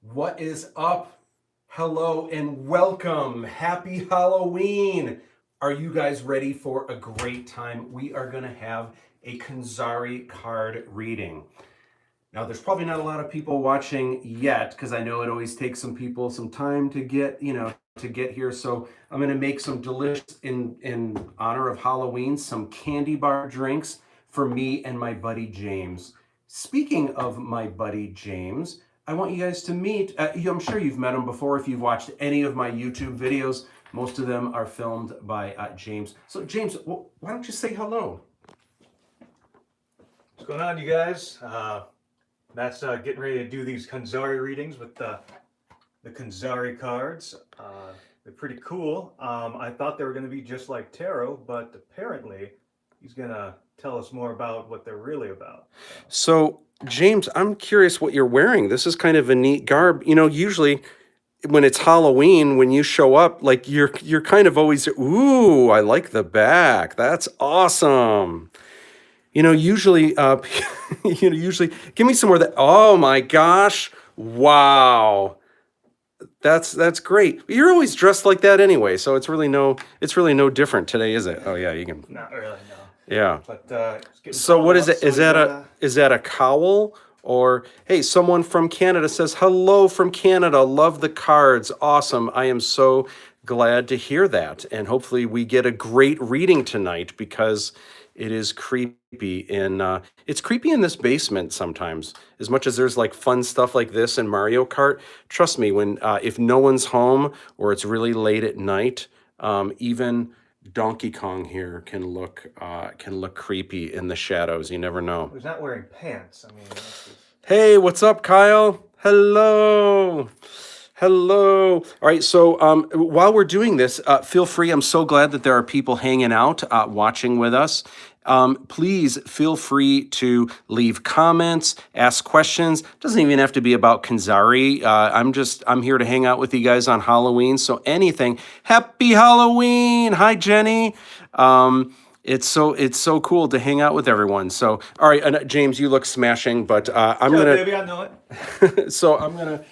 What is up? Hello and welcome. Happy Halloween. Are you guys ready for a great time? We are going to have a KONXARI card reading. Now, there's probably not a lot of people watching yet because I know it always takes some people some time to get, to get here. So I'm going to make some delicious, in honor of Halloween, some candy bar drinks for me and my buddy James. Speaking of my buddy James, I want you guys to meet, I'm sure you've met him before if you've watched any of my YouTube videos. Most of them are filmed by James. So James, why don't you say hello? What's going on, you guys? Matt's getting ready to do these KONXARI readings with the KONXARI cards. They're pretty cool. I thought they were going to be just like tarot, but apparently he's going to tell us more about what they're really about. So, James, I'm curious what you're wearing. This is kind of a neat garb. You know, usually when it's Halloween, when you show up, like you're kind of always, ooh, I like the back. That's awesome. Usually, usually, give me some more of that. Oh my gosh, wow, that's great. You're always dressed like that anyway, so it's really no different today, is it? Oh yeah, you can. Not really, no. Yeah. But So what is it? Is that a cowl? Or hey, someone from Canada says hello from Canada. Love the cards. Awesome. I am so glad to hear that. And hopefully we get a great reading tonight because it is creepy it's creepy in this basement sometimes. As much as there's like fun stuff like this in Mario Kart, trust me, when if no one's home or it's really late at night, even Donkey Kong here can look creepy in the shadows. You never know. He's not wearing pants. I mean, that's just... Hey, what's up, Kyle? Hello. Hello. All right, so while we're doing this, feel free. I'm so glad that there are people hanging out, watching with us. Please feel free to leave comments, ask questions. Doesn't even have to be about KONXARI. I'm here to hang out with you guys on Halloween. So anything. Happy Halloween. Hi, Jenny. It's so cool to hang out with everyone. So, all right, James, you look smashing, but I'm gonna. Baby, I know it. So I'm gonna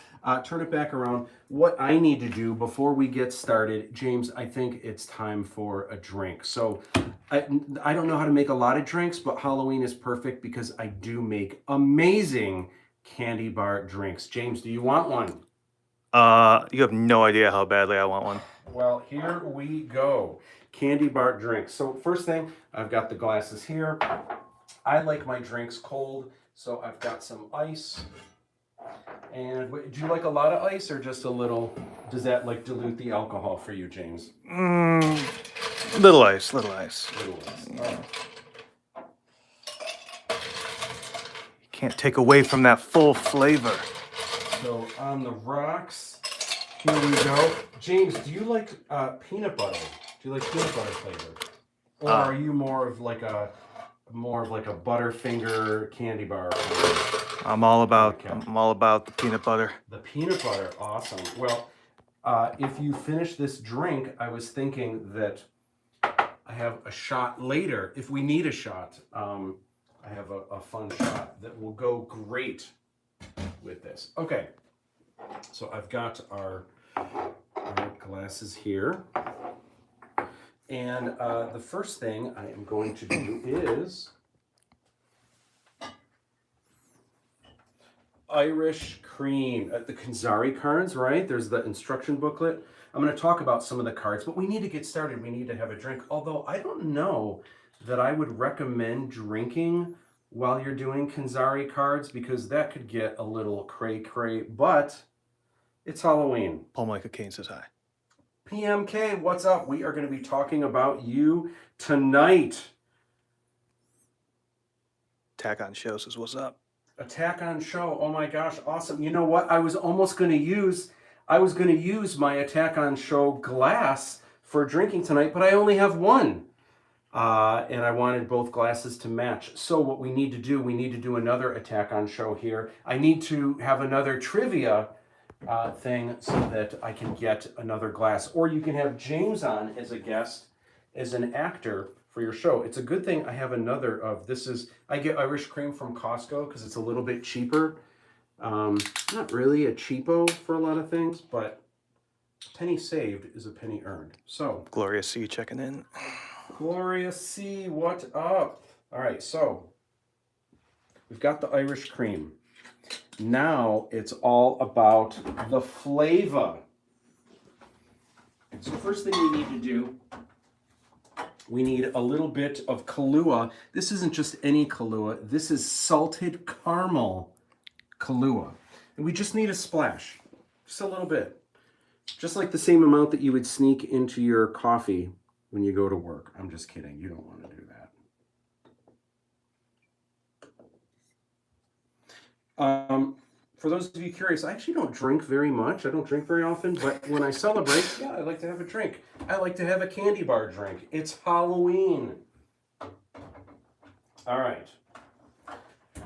turn it back around. What I need to do before we get started, James, I think it's time for a drink. So I don't know how to make a lot of drinks, but Halloween is perfect because I do make amazing candy bar drinks. James, do you want one? You have no idea how badly I want one. Well, here we go. Candy bar drinks. So first thing, I've got the glasses here. I like my drinks cold, so I've got some ice. And do you like a lot of ice or just a little? Does that like dilute the alcohol for you, James? Little ice, little ice. Little ice. All right. You can't take away from that full flavor. So on the rocks, here we go. James, do you like peanut butter? Do you like peanut butter flavor? Or are you more of like a Butterfinger candy bar flavor? I'm all about the peanut butter. The peanut butter, awesome. Well, if you finish this drink, I was thinking that I have a shot later. If we need a shot, I have a fun shot that will go great with this. Okay, so I've got our glasses here. And the first thing I am going to do is Irish cream. The KONXARI cards, right? There's the instruction booklet. I'm going to talk about some of the cards, but we need to get started. We need to have a drink. Although I don't know that I would recommend drinking while you're doing KONXARI cards because that could get a little cray-cray, but it's Halloween. Paul Michael Caine says hi. PMK, what's up? We are going to be talking about you tonight. Attack on Show says what's up. Attack on Show. Oh my gosh, awesome. You know what? I was going to use my Attack on Show glass for drinking tonight, but I only have one. And I wanted both glasses to match. So what we need to do another Attack on Show here. I need to have another trivia thing so that I can get another glass. Or you can have James on as a guest, as an actor for your show. It's a good thing I have another of this. I get Irish cream from Costco because it's a little bit cheaper Not really a cheapo for a lot of things, but penny saved is a penny earned. So, Gloria C checking in. Gloria C, what up? All right, so we've got the Irish cream. Now it's all about the flavor. So first thing we need to do, we need a little bit of Kahlua. This isn't just any Kahlua. This is salted caramel Kahlua. And we just need a splash, just a little bit. Just like the same amount that you would sneak into your coffee when you go to work. I'm just kidding. You don't want to do that. For those of you curious, I actually don't drink very much. I don't drink very often, but when I celebrate, yeah, I like to have a drink. I like to have a candy bar drink. It's Halloween. All right.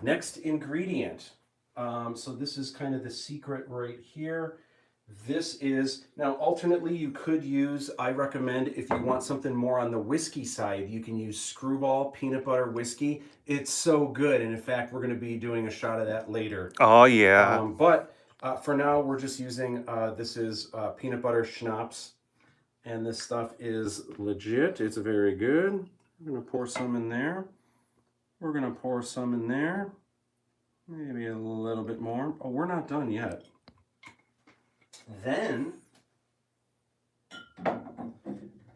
Next ingredient. So this is kind of the secret right here. This is, now alternately you could use, I recommend if you want something more on the whiskey side, you can use Screwball peanut butter whiskey. It's so good, and in fact we're going to be doing a shot of that later. Oh yeah. But for now we're just using, this is peanut butter schnapps, and this stuff is legit. It's very good. We're going to pour some in there. We're going to pour some in there. Maybe a little bit more. Oh, we're not done yet. Then,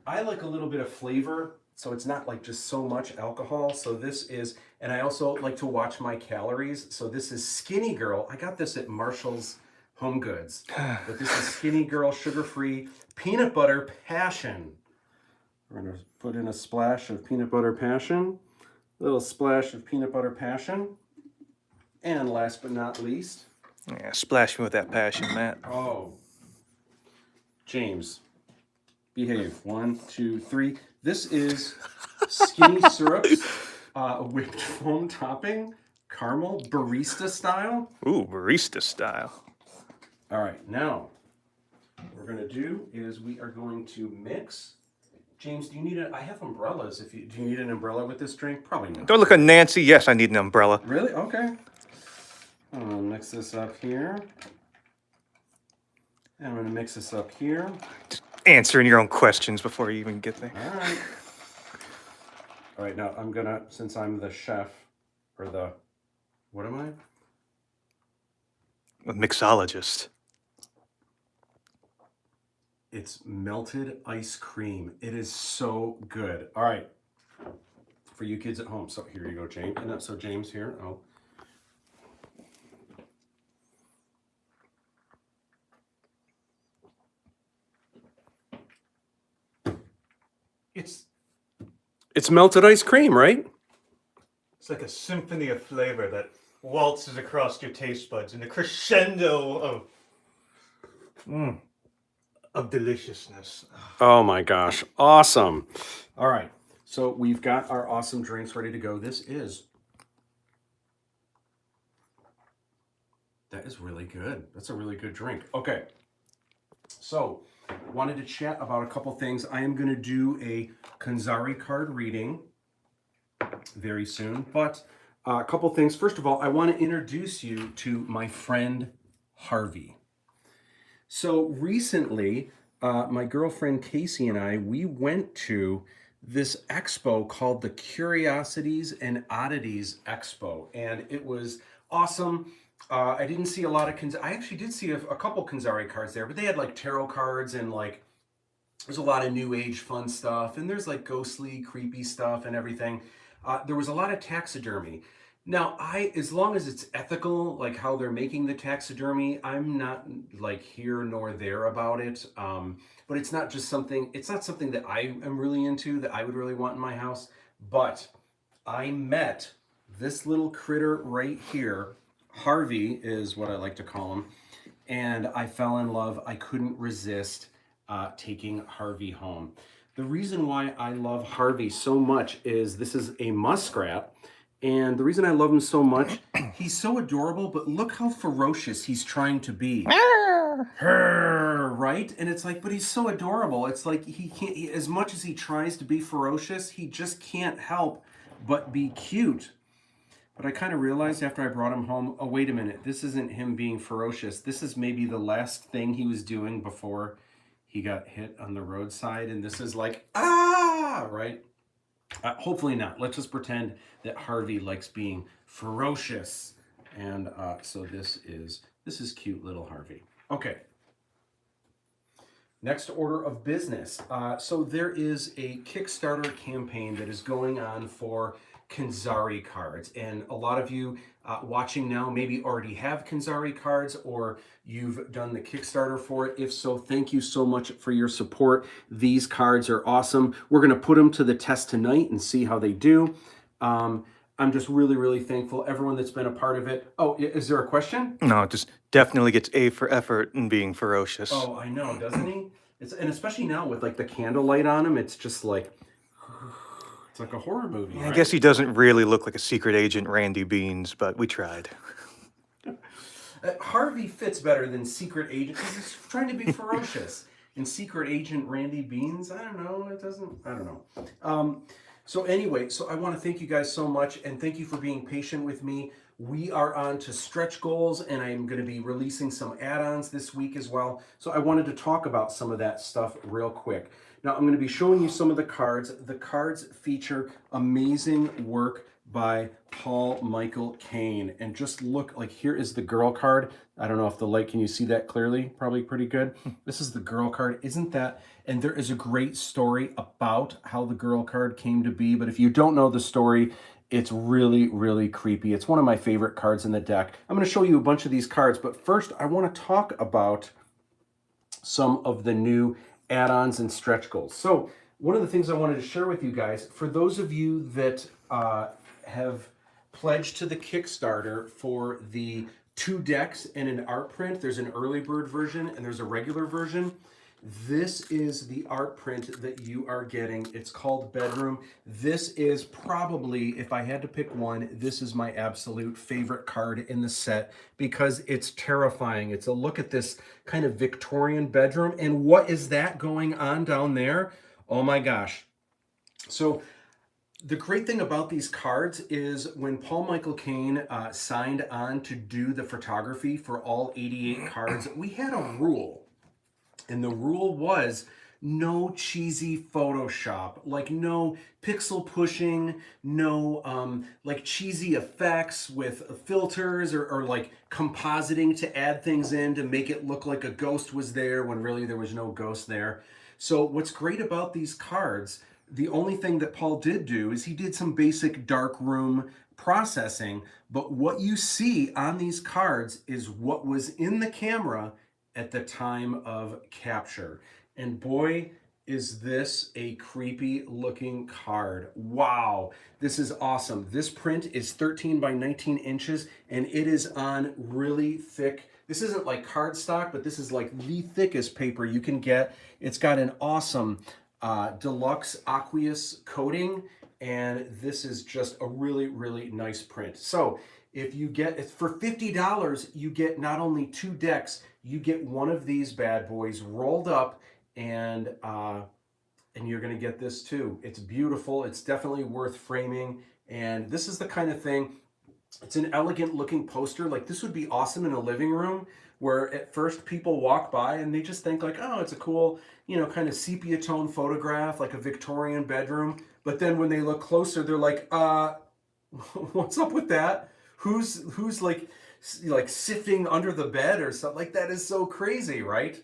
I like a little bit of flavor, so it's not like just so much alcohol. So this is, and I also like to watch my calories. So this is Skinny Girl. I got this at Marshall's Home Goods. But this is Skinny Girl sugar-free peanut butter passion. We're going to put in a splash of peanut butter passion. Little splash of peanut butter passion. And last but not least, Yeah, splash me with that passion, Matt. oh, James, behave. 1, 2, 3. This is Skinny Syrups, whipped foam topping, caramel, barista style. Ooh, barista style. All right, now what we're going to do is we are going to mix. James, do you need I have umbrellas. Do you need an umbrella with this drink? Probably not. Don't look at Nancy. Yes, I need an umbrella. Really? Okay. Mix this up here. And I'm going to mix this up here. Just answering your own questions before you even get there. All right. All right, now I'm going to, since I'm the chef, or the, what am I? A mixologist. It's melted ice cream. It is so good. All right. For you kids at home. So here you go, James. And so James here. Oh. It's melted ice cream, right? It's like a symphony of flavor that waltzes across your taste buds in a crescendo of deliciousness. Oh my gosh. Awesome. All right. So we've got our awesome drinks ready to go. That is really good. That's a really good drink. Okay. So wanted to chat about a couple things. I am going to do a KONXARI card reading very soon, but a couple things. First of all, I want to introduce you to my friend Harvey. So recently, my girlfriend Casey and I, we went to this expo called the Curiosities and Oddities Expo, and it was awesome. I didn't see a lot of I actually did see a couple KONXARI cards there, but they had like tarot cards and like there's a lot of new age fun stuff, and there's like ghostly, creepy stuff and everything. There was a lot of taxidermy. Now, as long as it's ethical, like how they're making the taxidermy, I'm not like here nor there about it. But it's not something that I am really into, that I would really want in my house. But I met this little critter right here. Harvey is what I like to call him. And I fell in love. I couldn't resist taking Harvey home. The reason why I love Harvey so much is this is a muskrat. And the reason I love him so much, he's so adorable, but look how ferocious he's trying to be. Right? And it's like, but he's so adorable. It's like he can't, as much as he tries to be ferocious, he just can't help but be cute. But I kind of realized after I brought him home, oh, wait a minute, this isn't him being ferocious. This is maybe the last thing he was doing before he got hit on the roadside. And this is like, ah, right? Hopefully not. Let's just pretend that Harvey likes being ferocious. And so this is cute little Harvey. Okay. Next order of business. So there is a Kickstarter campaign that is going on for KONXARI cards, and a lot of you watching now maybe already have KONXARI cards, or you've done the Kickstarter for it. If so, thank you so much for your support. These cards are awesome. We're going to put them to the test tonight and see how they do. I'm just really, really thankful, everyone that's been a part of it. Oh, is there a question? No, it just definitely gets A for effort in being ferocious. Oh, I know, doesn't he? And especially now with like the candlelight on him, it's just like, it's like a horror movie, I right? guess he doesn't really look like a secret agent Randy Beans, but we tried. Harvey fits better than secret agent because he's trying to be ferocious. And secret agent Randy Beans, I don't know, it doesn't, I don't know. So anyway, so I want to thank you guys so much, and thank you for being patient with me. We are on to stretch goals, and I'm going to be releasing some add-ons this week as well. So I wanted to talk about some of that stuff real quick. Now I'm going to be showing you some of the cards. The cards feature amazing work by Paul Michael Kane. And just look, like here is the girl card. I don't know if the light, can you see that clearly? Probably pretty good. This is the girl card. Isn't that? And there is a great story about how the girl card came to be. But if you don't know the story, it's really, really creepy. It's one of my favorite cards in the deck. I'm going to show you a bunch of these cards. But first, I want to talk about some of the new add-ons and stretch goals. So one of the things I wanted to share with you guys, for those of you that have pledged to the Kickstarter for the 2 decks and an art print, there's an early bird version and there's a regular version. This is the art print that you are getting. It's called Bedroom. This is probably, if I had to pick one, this is my absolute favorite card in the set because it's terrifying. It's a look at this kind of Victorian bedroom. And what is that going on down there? Oh my gosh. So the great thing about these cards is when Paul Michael Kane signed on to do the photography for all 88 cards, we had a rule. And the rule was no cheesy Photoshop, like no pixel pushing, no like cheesy effects with filters or like compositing to add things in to make it look like a ghost was there when really there was no ghost there. So what's great about these cards, the only thing that Paul did do is he did some basic darkroom processing, but what you see on these cards is what was in the camera at the time of capture. And boy, is this a creepy looking card. Wow, this is awesome. This print is 13 by 19 inches and it is on really thick, this isn't like cardstock, but this is like the thickest paper you can get. It's got an awesome deluxe aqueous coating, and this is just a really, really nice print. So if you get, for $50, you get not only 2 decks, you get one of these bad boys rolled up, and you're going to get this too. It's beautiful. It's definitely worth framing. And this is the kind of thing, it's an elegant looking poster. Like this would be awesome in a living room where at first people walk by and they just think like, oh, it's a cool, you know, kind of sepia tone photograph, like a Victorian bedroom. But then when they look closer, they're like, what's up with that? Who's like sifting under the bed or something? Like that is so crazy, right?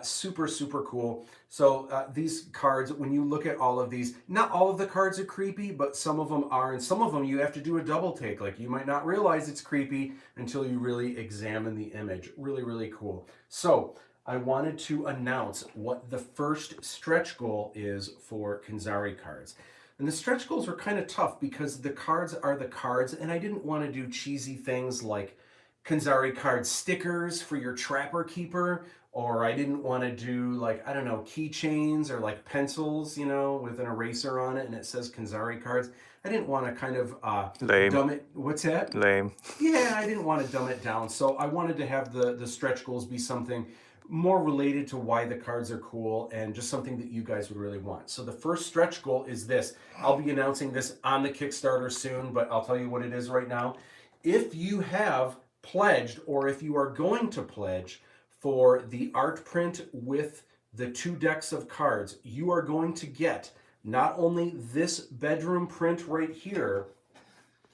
Super, super cool. So these cards, when you look at all of these, not all of the cards are creepy, but some of them are, and some of them you have to do a double take. Like you might not realize it's creepy until you really examine the image. Really, really cool. So I wanted to announce what the first stretch goal is for KONXARI cards. And the stretch goals were kind of tough because the cards are the cards, and I didn't want to do cheesy things like KONXARI card stickers for your trapper keeper, or I didn't want to do like, I don't know, keychains or like pencils, you know, with an eraser on it and it says KONXARI cards. I didn't want to kind of Lame. dumb it. What's that? Lame. Yeah, I didn't want to dumb it down. So I wanted to have the stretch goals be something more related to why the cards are cool and just something that you guys would really want. So the first stretch goal is this. I'll be announcing this on the Kickstarter soon, but I'll tell you what it is right now. If you have pledged, or if you are going to pledge for the art print with the 2 decks of cards, you are going to get not only this bedroom print right here,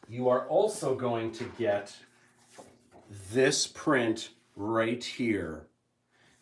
you are also going to get this print right here.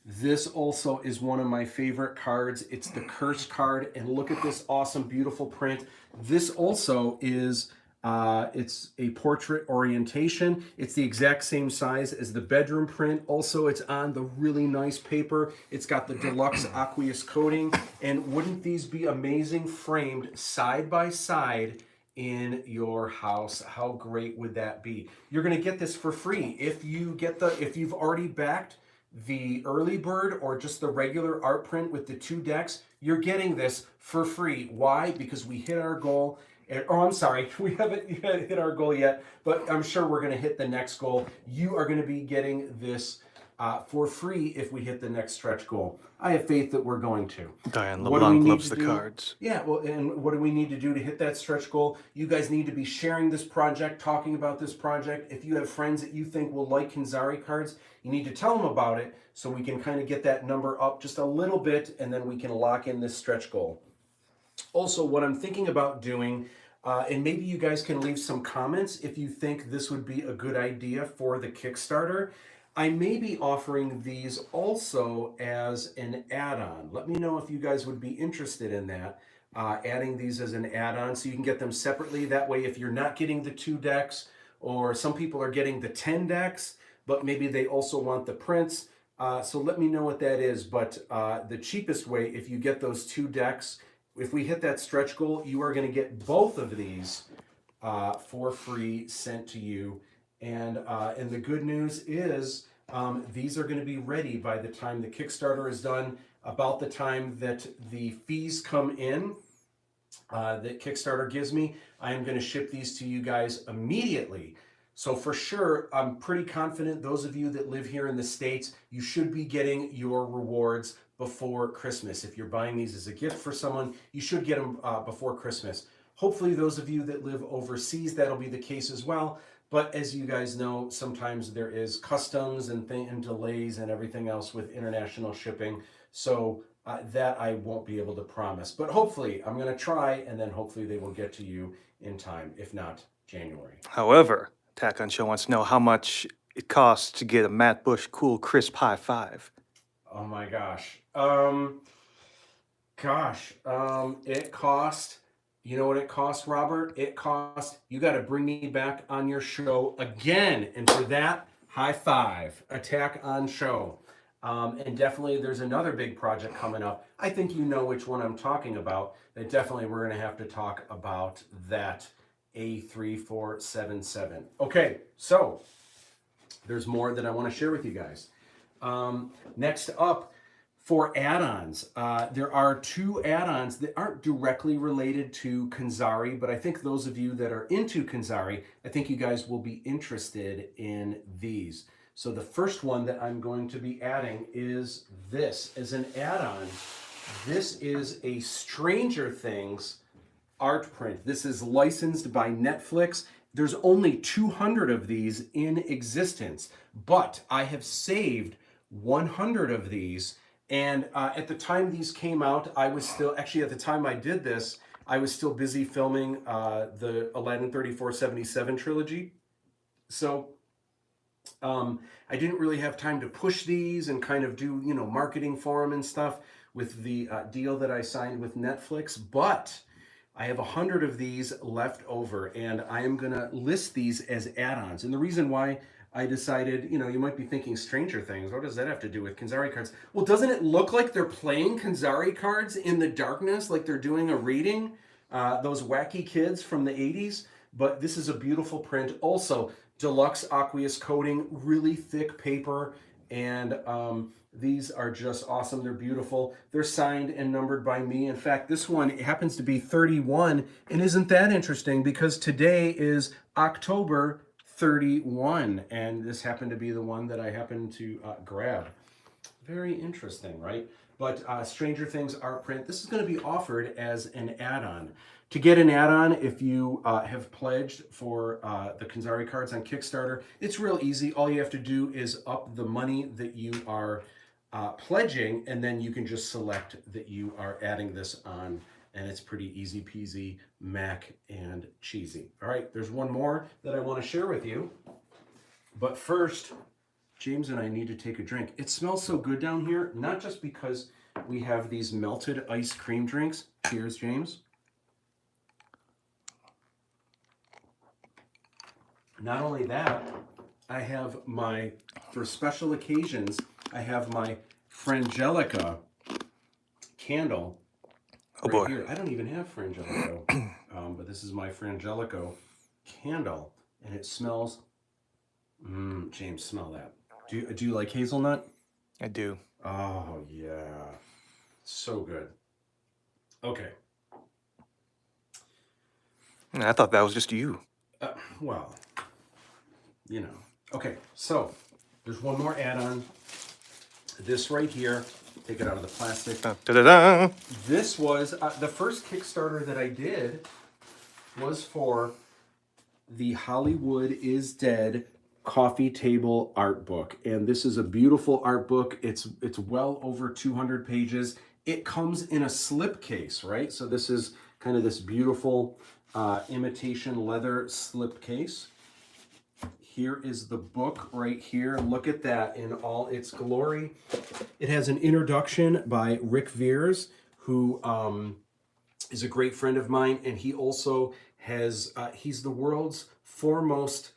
This also is one of my favorite cards. It's the Curse card, and look at this awesome, beautiful print. This also is, it's a portrait orientation. It's the exact same size as the bedroom print. Also, it's on the really nice paper. It's got the deluxe aqueous coating, and wouldn't these be amazing framed side by side in your house? How great would that be? You're going to get this for free if you've already backed the early bird or just the regular art print with the 2 decks. You're getting this for free. Why? Because we hit our goal. I'm sorry, we haven't hit our goal yet, but I'm sure we're going to hit the next goal. You are going to be getting this for free if we hit the next stretch goal. I have faith that we're going to. Diane What do we LeBlanc need loves to the do? cards. Yeah, well, and what do we need to do to hit that stretch goal? You guys need to be sharing this project, talking about this project. If you have friends that you think will like KONXARI cards, you need to tell them about it so we can kind of get that number up just a little bit, and then we can lock in this stretch goal. Also, what I'm thinking about doing, and maybe you guys can leave some comments if you think this would be a good idea for the Kickstarter. I may be offering these also as an add-on. Let me know if you guys would be interested in that. Adding these as an add-on so you can get them separately. That way, if you're not getting the 2 decks, or some people are getting the 10 decks, but maybe they also want the prints. So let me know what that is. But the cheapest way, if you get those 2 decks, if we hit that stretch goal, you are going to get both of these for free sent to you. And the good news is these are going to be ready by the time the Kickstarter is done, about the time that the fees come in that Kickstarter gives me. I am going to ship these to you guys immediately. So for sure, I'm pretty confident those of you that live here in the States, you should be getting your rewards before Christmas. If you're buying these as a gift for someone, you should get them before Christmas. Hopefully those of you that live overseas, that'll be the case as well. But as you guys know, sometimes there is customs and delays and everything else with international shipping. So that I won't be able to promise. But hopefully, I'm going to try, and then hopefully they will get to you in time, if not January. However, Attack on Show wants to know how much it costs to get a Matt Bush Cool Crisp High 5. Oh my gosh. It cost, you know what it cost, Robert? It cost, you got to bring me back on your show again. And for that, high five, Attack on Show. And definitely there's another big project coming up. I think you know which one I'm talking about. That definitely we're going to have to talk about that A3477. Okay, so there's more that I want to share with you guys. Next up, for add-ons, there are 2 add-ons that aren't directly related to KONXARI, but I think those of you that are into KONXARI, I think you guys will be interested in these. So the first one that I'm going to be adding is this as an add-on. This is a Stranger Things art print. This is licensed by Netflix. There's only 200 of these in existence, but I have saved 100 of these. And at the time these came out, I was still, actually at the time I did this, I was still busy filming the Aladdin 3477 trilogy. So I didn't really have time to push these and kind of do, you know, marketing for them and stuff with the deal that I signed with Netflix. But I have 100 of these left over, and I am going to list these as add-ons. And the reason why I decided, you know, you might be thinking Stranger Things. What does that have to do with KONXARI cards? Well, doesn't it look like they're playing KONXARI cards in the darkness, like they're doing a reading? Those wacky kids from the 80s. But this is a beautiful print. Also, deluxe aqueous coating, really thick paper, And these are just awesome. They're beautiful. They're signed and numbered by me. In fact, this one happens to be 31. And isn't that interesting? Because today is October 31. And this happened to be the one that I happened to grab. Very interesting, right? But Stranger Things art print, this is going to be offered as an add-on. To get an add-on, if you have pledged for the Kanzari cards on Kickstarter, it's real easy. All you have to do is up the money that you are pledging, and then you can just select that you are adding this on, and it's pretty easy peasy, mac and cheesy. All right, there's one more that I want to share with you. But first, James and I need to take a drink. It smells so good down here, not just because we have these melted ice cream drinks. Cheers, James. Not only that, I have for special occasions, I have my Frangelica candle right here. I don't even have Frangelico, but this is my Frangelico candle, and it smells, James, smell that. Do you like hazelnut? I do. Oh, yeah. So good. Okay. I thought that was just you. Well, you know. Okay, so there's one more add-on. This right here, take it out of the plastic. Da, da, da, da. This was, the first Kickstarter that I did was for the Hollywood is Dead coffee table art book. And this is a beautiful art book. It's well over 200 pages. It comes in a slipcase, right? So this is kind of this beautiful imitation leather slipcase. Here is the book right here. Look at that in all its glory. It has an introduction by Rick Veers, who is a great friend of mine. And he also has, he's the world's foremost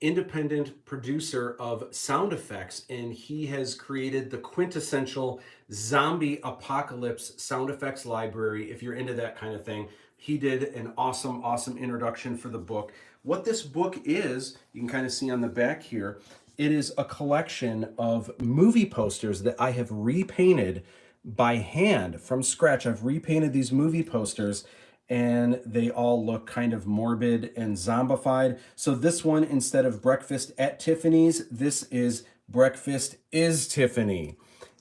independent producer of sound effects, and he has created the quintessential zombie apocalypse sound effects library. If you're into that kind of thing, he did an awesome introduction for the book. What this book is, you can kind of see on the back here, it is a collection of movie posters that I have repainted by hand from scratch. I've repainted these movie posters, and they all look kind of morbid and zombified. So this one, instead of Breakfast at Tiffany's, this is Breakfast is Tiffany.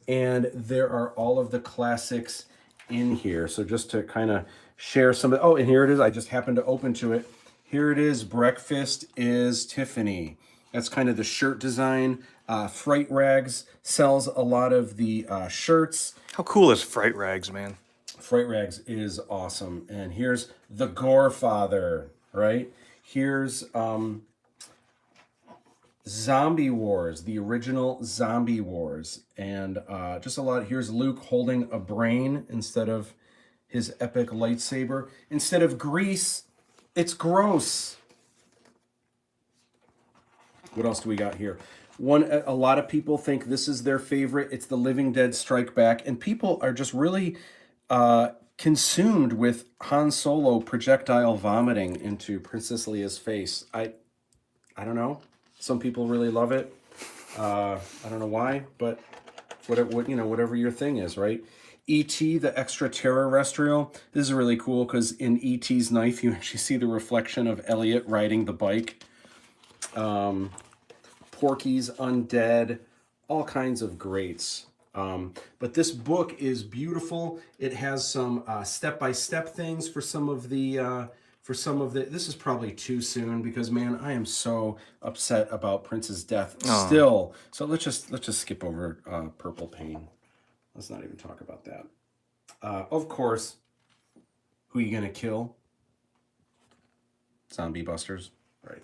And there are all of the classics in here. So just to kind of share some of, oh, and here it is. I just happened to open to it. Here it is, Breakfast is Tiffany. That's kind of the shirt design. Fright Rags sells a lot of the shirts. How cool is Fright Rags, man? Fright Rags is awesome. And here's the Gore Father, right? Here's Zombie Wars, the original Zombie Wars. And just a lot. Here's Luke holding a brain instead of his epic lightsaber. Instead of grease, it's gross. What else do we got here? A lot of people think this is their favorite. It's the Living Dead Strike Back. And people are just really consumed with Han Solo projectile vomiting into Princess Leia's face. I don't know. Some people really love it. I don't know why, but whatever your thing is, right? E.T. the extraterrestrial. This is really cool because in E.T.'s knife, you actually see the reflection of Elliot riding the bike. Porky's Undead, all kinds of greats. But this book is beautiful. It has some step-by-step things for some of the, this is probably too soon because, man, I am so upset about Prince's death still. So let's just skip over Purple Pain. Let's not even talk about that. Of course, who are you gonna kill? Zombie Busters, right?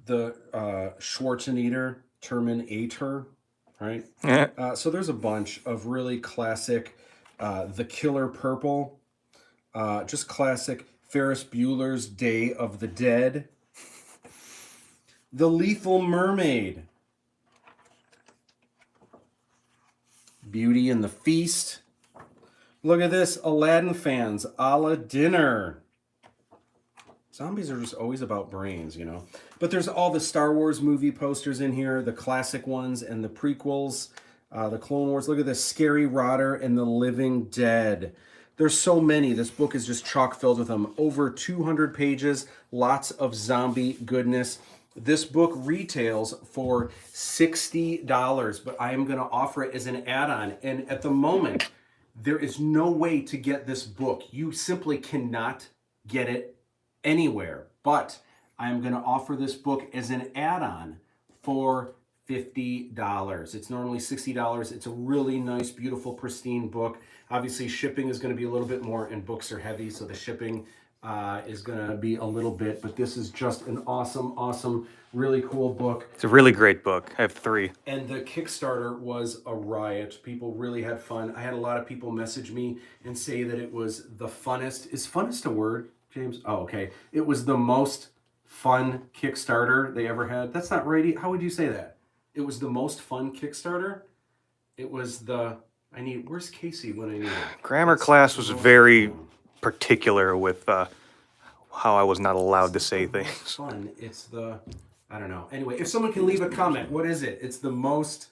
The Schwarzenegger Terminator, right? So there's a bunch of really classic, The Killer Purple, just classic Ferris Bueller's Day of the Dead, The Lethal Mermaid, Beauty and the Feast. Look at this, Aladdin fans, a la dinner. Zombies are just always about brains, you know. But there's all the Star Wars movie posters in here, the classic ones and the prequels, the Clone Wars. Look at this, Scary Rotter and the Living Dead. There's so many. This book is just chock filled with them. Over 200 pages, lots of zombie goodness. This book retails for $60, but I am going to offer it as an add-on. And at the moment, there is no way to get this book. You simply cannot get it anywhere. But I'm going to offer this book as an add-on for $50. It's normally $60. It's a really nice, beautiful, pristine book. Obviously, shipping is going to be a little bit more, and books are heavy, so the shipping is going to be a little bit. But this is just an awesome, awesome, really cool book. It's a really great book. I have 3. And the Kickstarter was a riot. People really had fun. I had a lot of people message me and say that it was the funnest. Is funnest a word, James? Oh, okay. It was the most fun Kickstarter they ever had. That's not right. How would you say that? It was the most fun Kickstarter. It was the, where's Casey when I need it? Grammar class was very particular with how I was not allowed to say things. Fun. It's the, I don't know. Anyway, if someone can leave a comment, what is it? It's the most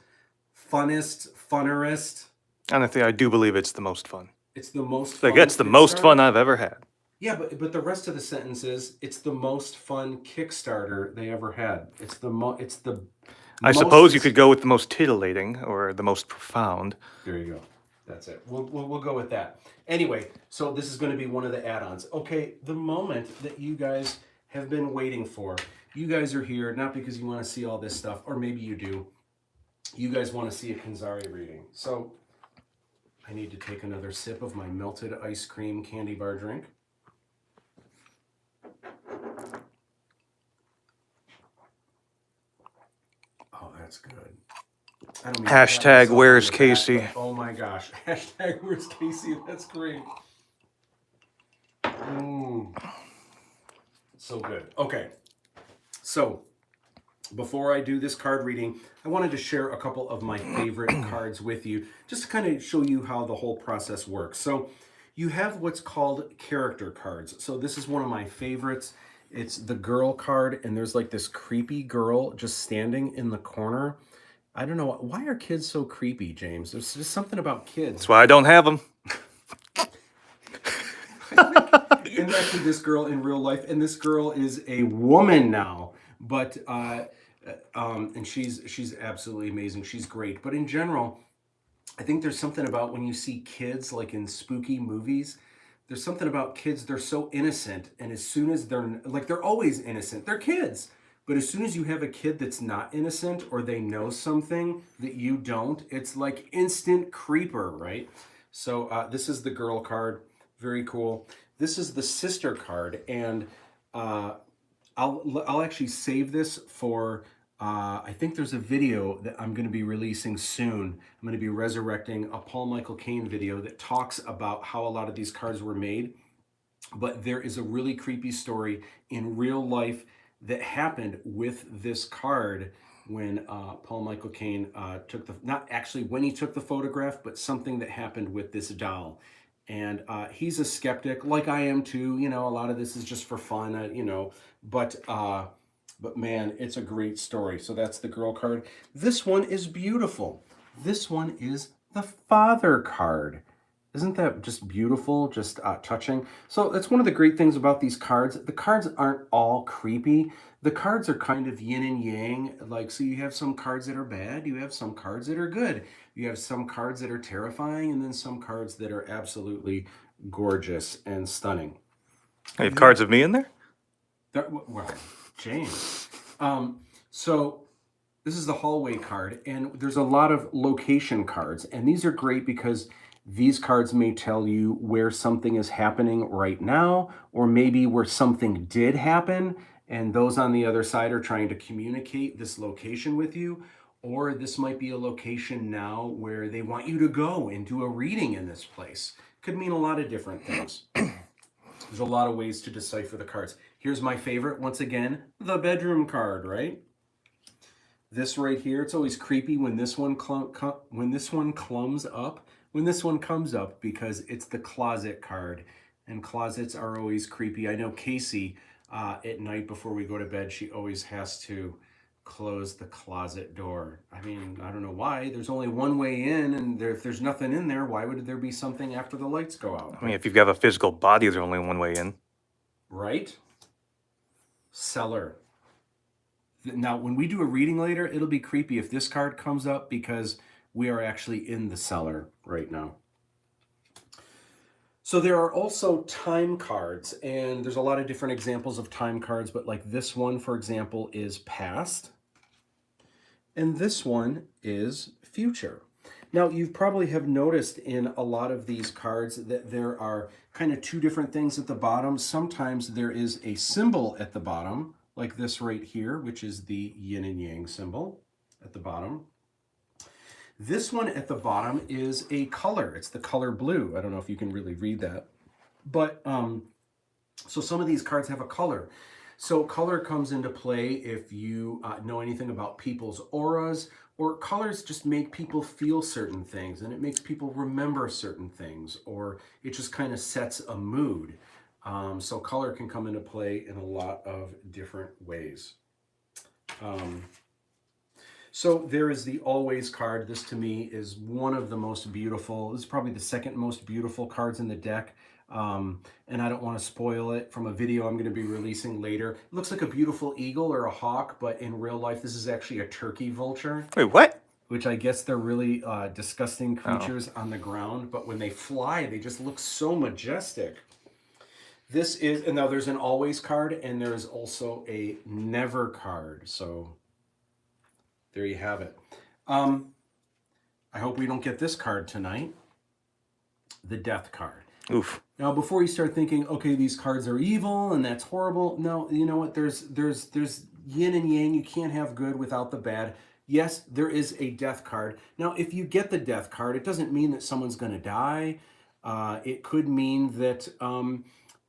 funnerest. Honestly, I do believe it's the most fun. It's the most Like, fun it's the most Kickstarter? fun I've ever had. Yeah, but the rest of the sentence is, it's the most fun Kickstarter they ever had. It's the I most- suppose you could go with the most titillating or the most profound. There you go. That's it. We'll go with that. Anyway, so this is going to be one of the add-ons. Okay, the moment that you guys have been waiting for. You guys are here, not because you want to see all this stuff, or maybe you do. You guys want to see a KONXARI reading. So I need to take another sip of my melted ice cream candy bar drink. Oh, that's good. I don't mean to pat Hashtag myself on where's the back, Casey? but oh my gosh. Hashtag where's Casey? That's great. So good. Okay. So before I do this card reading, I wanted to share a couple of my favorite cards with you, just to kind of show you how the whole process works. So you have what's called character cards. So this is one of my favorites. It's the girl card, and there's like this creepy girl just standing in the corner. I don't know, why are kids so creepy, James? There's just something about kids. That's why I don't have them. And actually this girl in real life, and this girl is a woman now, but and she's absolutely amazing. She's great. But in general, I think there's something about when you see kids like in spooky movies, there's something about kids, they're so innocent, and as soon as they're always innocent. They're kids. But as soon as you have a kid that's not innocent, or they know something that you don't, it's like instant creeper, right? So this is the girl card. Very cool. This is the sister card, and I'll actually save this for, I think there's a video that I'm going to be releasing soon. I'm going to be resurrecting a Paul Michael Caine video that talks about how a lot of these cards were made. But there is a really creepy story in real life that happened with this card when Paul Michael Caine took not actually when he took the photograph, but something that happened with this doll. And he's a skeptic, like I am too. You know, a lot of this is just for fun, you know. But man, it's a great story. So that's the girl card. This one is beautiful. This one is the father card. Isn't that just beautiful, just touching? So that's one of the great things about these cards. The cards aren't all creepy. The cards are kind of yin and yang. Like, so you have some cards that are bad. You have some cards that are good. You have some cards that are terrifying, and then some cards that are absolutely gorgeous and stunning. You have cards of me in there? Well, James. So this is the hallway card, and there's a lot of location cards, and these are great because these cards may tell you where something is happening right now, or maybe where something did happen, and those on the other side are trying to communicate this location with you. Or this might be a location now where they want you to go and do a reading in this place. Could mean a lot of different things. There's a lot of ways to decipher the cards. Here's my favorite, once again, the bedroom card, right? This right here, it's always creepy when this one comes up because it's the closet card, and closets are always creepy. I know Casey at night before we go to bed, she always has to close the closet door. I mean, I don't know why. There's only one way in, and if there's nothing in there, why would there be something after the lights go out? I mean, if you've got a physical body, there's only one way in. Right? Cellar. Now, when we do a reading later, it'll be creepy if this card comes up because we are actually in the cellar right now. So there are also time cards, and there's a lot of different examples of time cards, but like this one, for example, is past, and this one is future. Now, you probably have noticed in a lot of these cards that there are kind of two different things at the bottom. Sometimes there is a symbol at the bottom, like this right here, which is the yin and yang symbol at the bottom. This one at the bottom is a color. It's the color blue. I don't know if you can really read that. But so some of these cards have a color. So color comes into play if you know anything about people's auras, or colors just make people feel certain things, and it makes people remember certain things, or it just kind of sets a mood. So color can come into play in a lot of different ways. So there is the Always card. This to me is one of the most beautiful. This is probably the second most beautiful cards in the deck. And I don't want to spoil it from a video I'm going to be releasing later. It looks like a beautiful eagle or a hawk, but in real life, this is actually a turkey vulture. Wait, what? Which I guess they're really disgusting creatures on the ground. But when they fly, they just look so majestic. This is, and now there's an Always card, and there is also a Never card. So there you have it. I hope we don't get this card tonight. The Death card. Oof. Now, before you start thinking, okay, these cards are evil and that's horrible. No, you know what? There's yin and yang. You can't have good without the bad. Yes, there is a Death card. Now, if you get the Death card, it doesn't mean that someone's going to die. It could mean that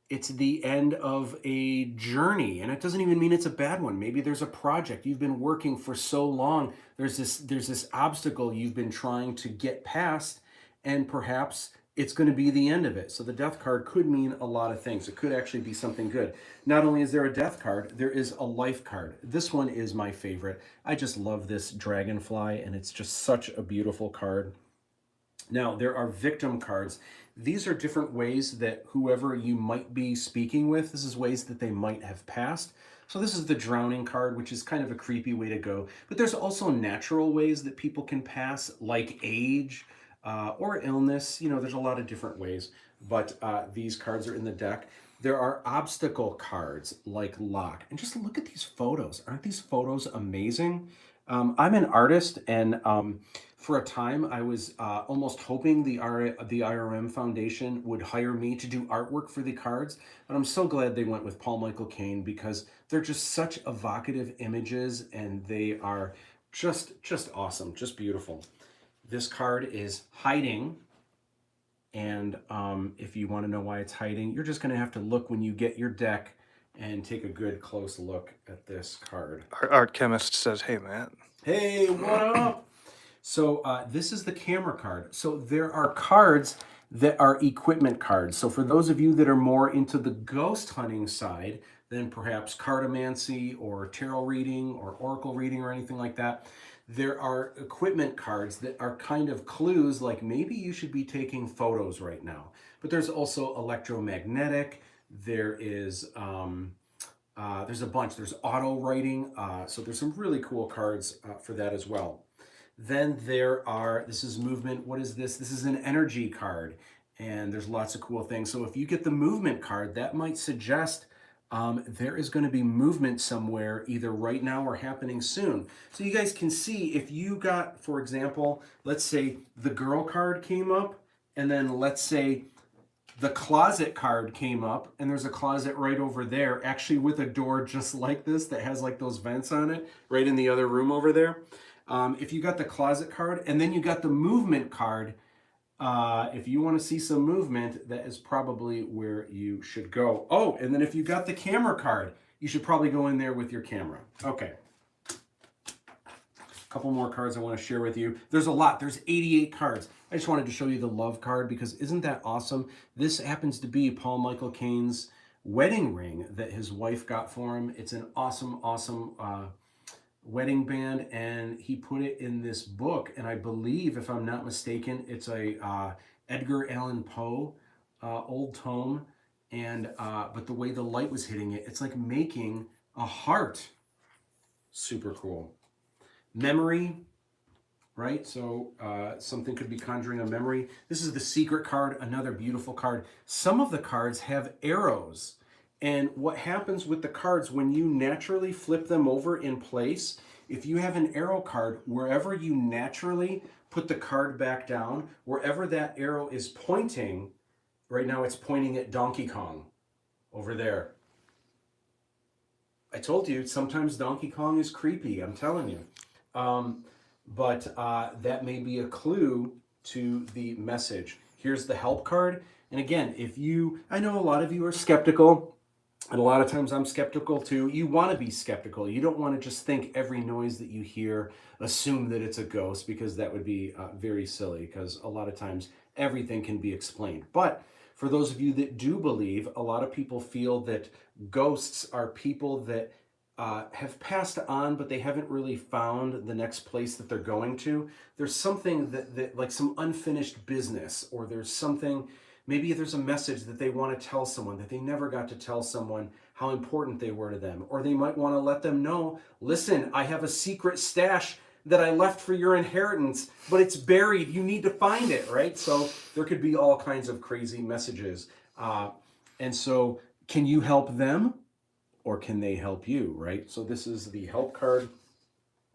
it's the end of a journey, and it doesn't even mean it's a bad one. Maybe there's a project you've been working for so long. There's this obstacle you've been trying to get past, and perhaps it's going to be the end of it. So the Death card could mean a lot of things. It could actually be something good. Not only is there a Death card, there is a Life card. This one is my favorite. I just love this dragonfly, and it's just such a beautiful card. Now, there are Victim cards. These are different ways that whoever you might be speaking with, this is ways that they might have passed. So this is the Drowning card, which is kind of a creepy way to go. But there's also natural ways that people can pass, like age or illness. You know, there's a lot of different ways. But these cards are in the deck. There are obstacle cards like Lock. And just look at these photos. Aren't these photos amazing? I'm an artist, and for a time I was almost hoping the IRM Foundation would hire me to do artwork for the cards, but I'm so glad they went with Paul Michael Caine because they're just such evocative images, and they are just awesome, just beautiful. This card is Hiding, and if you want to know why it's hiding, you're just going to have to look when you get your deck and take a good close look at this card. Our art chemist says, hey, Matt. Hey, what up? So this is the camera card. So there are cards that are equipment cards. So for those of you that are more into the ghost hunting side than perhaps cartomancy or tarot reading or oracle reading or anything like that, there are equipment cards that are kind of clues, like maybe you should be taking photos right now. But there's also electromagnetic. There is there's a bunch. There's auto writing. So there's some really cool cards for that as well. Then there are, this is movement. What is this? This is an energy card, and there's lots of cool things. So if you get the movement card, that might suggest there is going to be movement somewhere, either right now or happening soon. So you guys can see if you got, for example, let's say the girl card came up, and then let's say the closet card came up, and there's a closet right over there, actually with a door just like this that has like those vents on it, right in the other room over there. If you got the closet card, and then you got the movement card, if you want to see some movement, that is probably where you should go. Oh, and then if you got the camera card, you should probably go in there with your camera. Okay. A couple more cards I want to share with you. There's a lot. There's 88 cards. I just wanted to show you the love card because isn't that awesome? This happens to be Paul Michael Caine's wedding ring that his wife got for him. It's an awesome, awesome wedding band, and he put it in this book. And I believe, if I'm not mistaken, it's a Edgar Allan Poe old tome. And but the way the light was hitting it, it's like making a heart. Super cool. Memory, right? So something could be conjuring a memory. This is the secret card, another beautiful card. Some of the cards have arrows. And what happens with the cards when you naturally flip them over in place, if you have an arrow card, wherever you naturally put the card back down, wherever that arrow is pointing, right now it's pointing at Donkey Kong over there. I told you, sometimes Donkey Kong is creepy, I'm telling you. But that may be a clue to the message. Here's the help card. And again, I know a lot of you are skeptical, and a lot of times I'm skeptical too. You want to be skeptical. You don't want to just think every noise that you hear, assume that it's a ghost, because that would be very silly, because a lot of times everything can be explained. But for those of you that do believe, a lot of people feel that ghosts are people that have passed on, but they haven't really found the next place that they're going to. There's something that like some unfinished business, or there's something, maybe there's a message that they want to tell someone that they never got to tell someone how important they were to them. Or they might want to let them know, listen, I have a secret stash that I left for your inheritance, but it's buried. You need to find it, right? So there could be all kinds of crazy messages. And so can you help them, or can they help you, right? So this is the help card,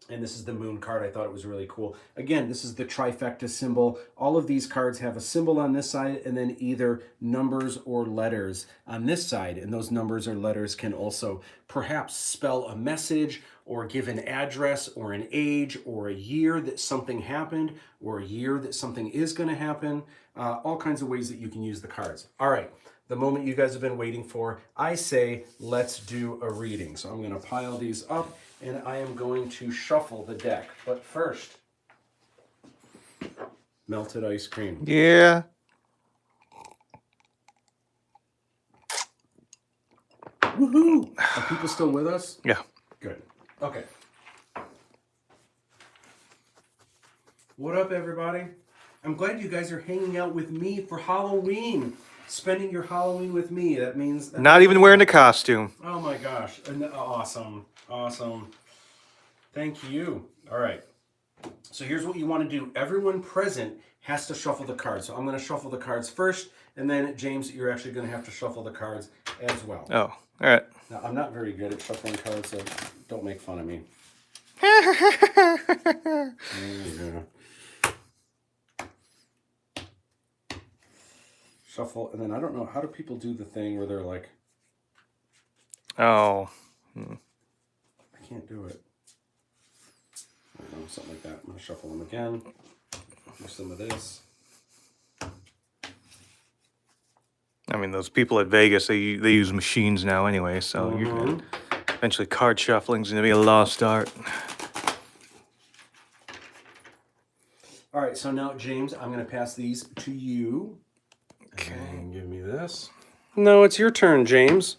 and this is the moon card. I thought it was really cool. Again, this is the trifecta symbol. All of these cards have a symbol on this side, and then either numbers or letters on this side. And those numbers or letters can also perhaps spell a message, or give an address, or an age, or a year that something happened, or a year that something is going to happen. All kinds of ways that you can use the cards. All right, the moment you guys have been waiting for. I say, let's do a reading. So I'm going to pile these up, and I am going to shuffle the deck. But first, melted ice cream. Yeah. Woohoo! Are people still with us? Yeah. Good. Okay. What up, everybody? I'm glad you guys are hanging out with me for Halloween. Spending your Halloween with me. That means... Not even wearing a costume. Oh my gosh. Awesome. Awesome. Thank you. All right. So here's what you want to do. Everyone present has to shuffle the cards. So I'm going to shuffle the cards first, and then, James, you're actually going to have to shuffle the cards as well. Oh, all right. Now, I'm not very good at shuffling cards, so don't make fun of me. Shuffle, and then I don't know, how do people do the thing where they're like... Oh. I can't do it. I don't know, something like that. I'm going to shuffle them again. Do some of this. I mean, those people at Vegas, they use machines now anyway, so you're gonna, eventually card shuffling's going to be a lost art. All right, so now, James, I'm going to pass these to you. Okay. And give me this. No, it's your turn, James.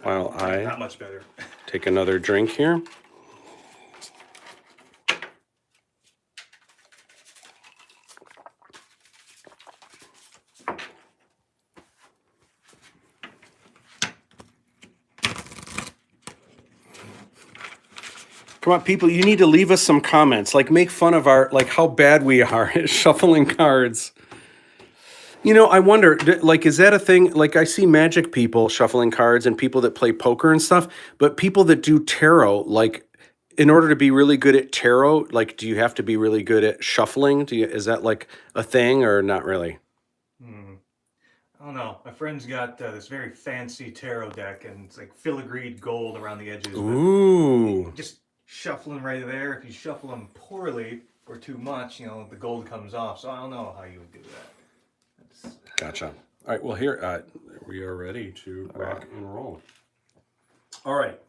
While I Not much better. take another drink here. Come on, people, you need to leave us some comments. Like, make fun of how bad we are at shuffling cards. You know, I wonder, like, is that a thing? Like, I see magic people shuffling cards and people that play poker and stuff, but people that do tarot, like, in order to be really good at tarot, like, do you have to be really good at shuffling? Is that, like, a thing or not really? I don't know. My friend's got this very fancy tarot deck, and it's like filigreed gold around the edges. Ooh. Just shuffling right there. If you shuffle them poorly or too much, you know, the gold comes off. So I don't know how you would do that. Gotcha. All right, well, here, we are ready to rock and roll. All right,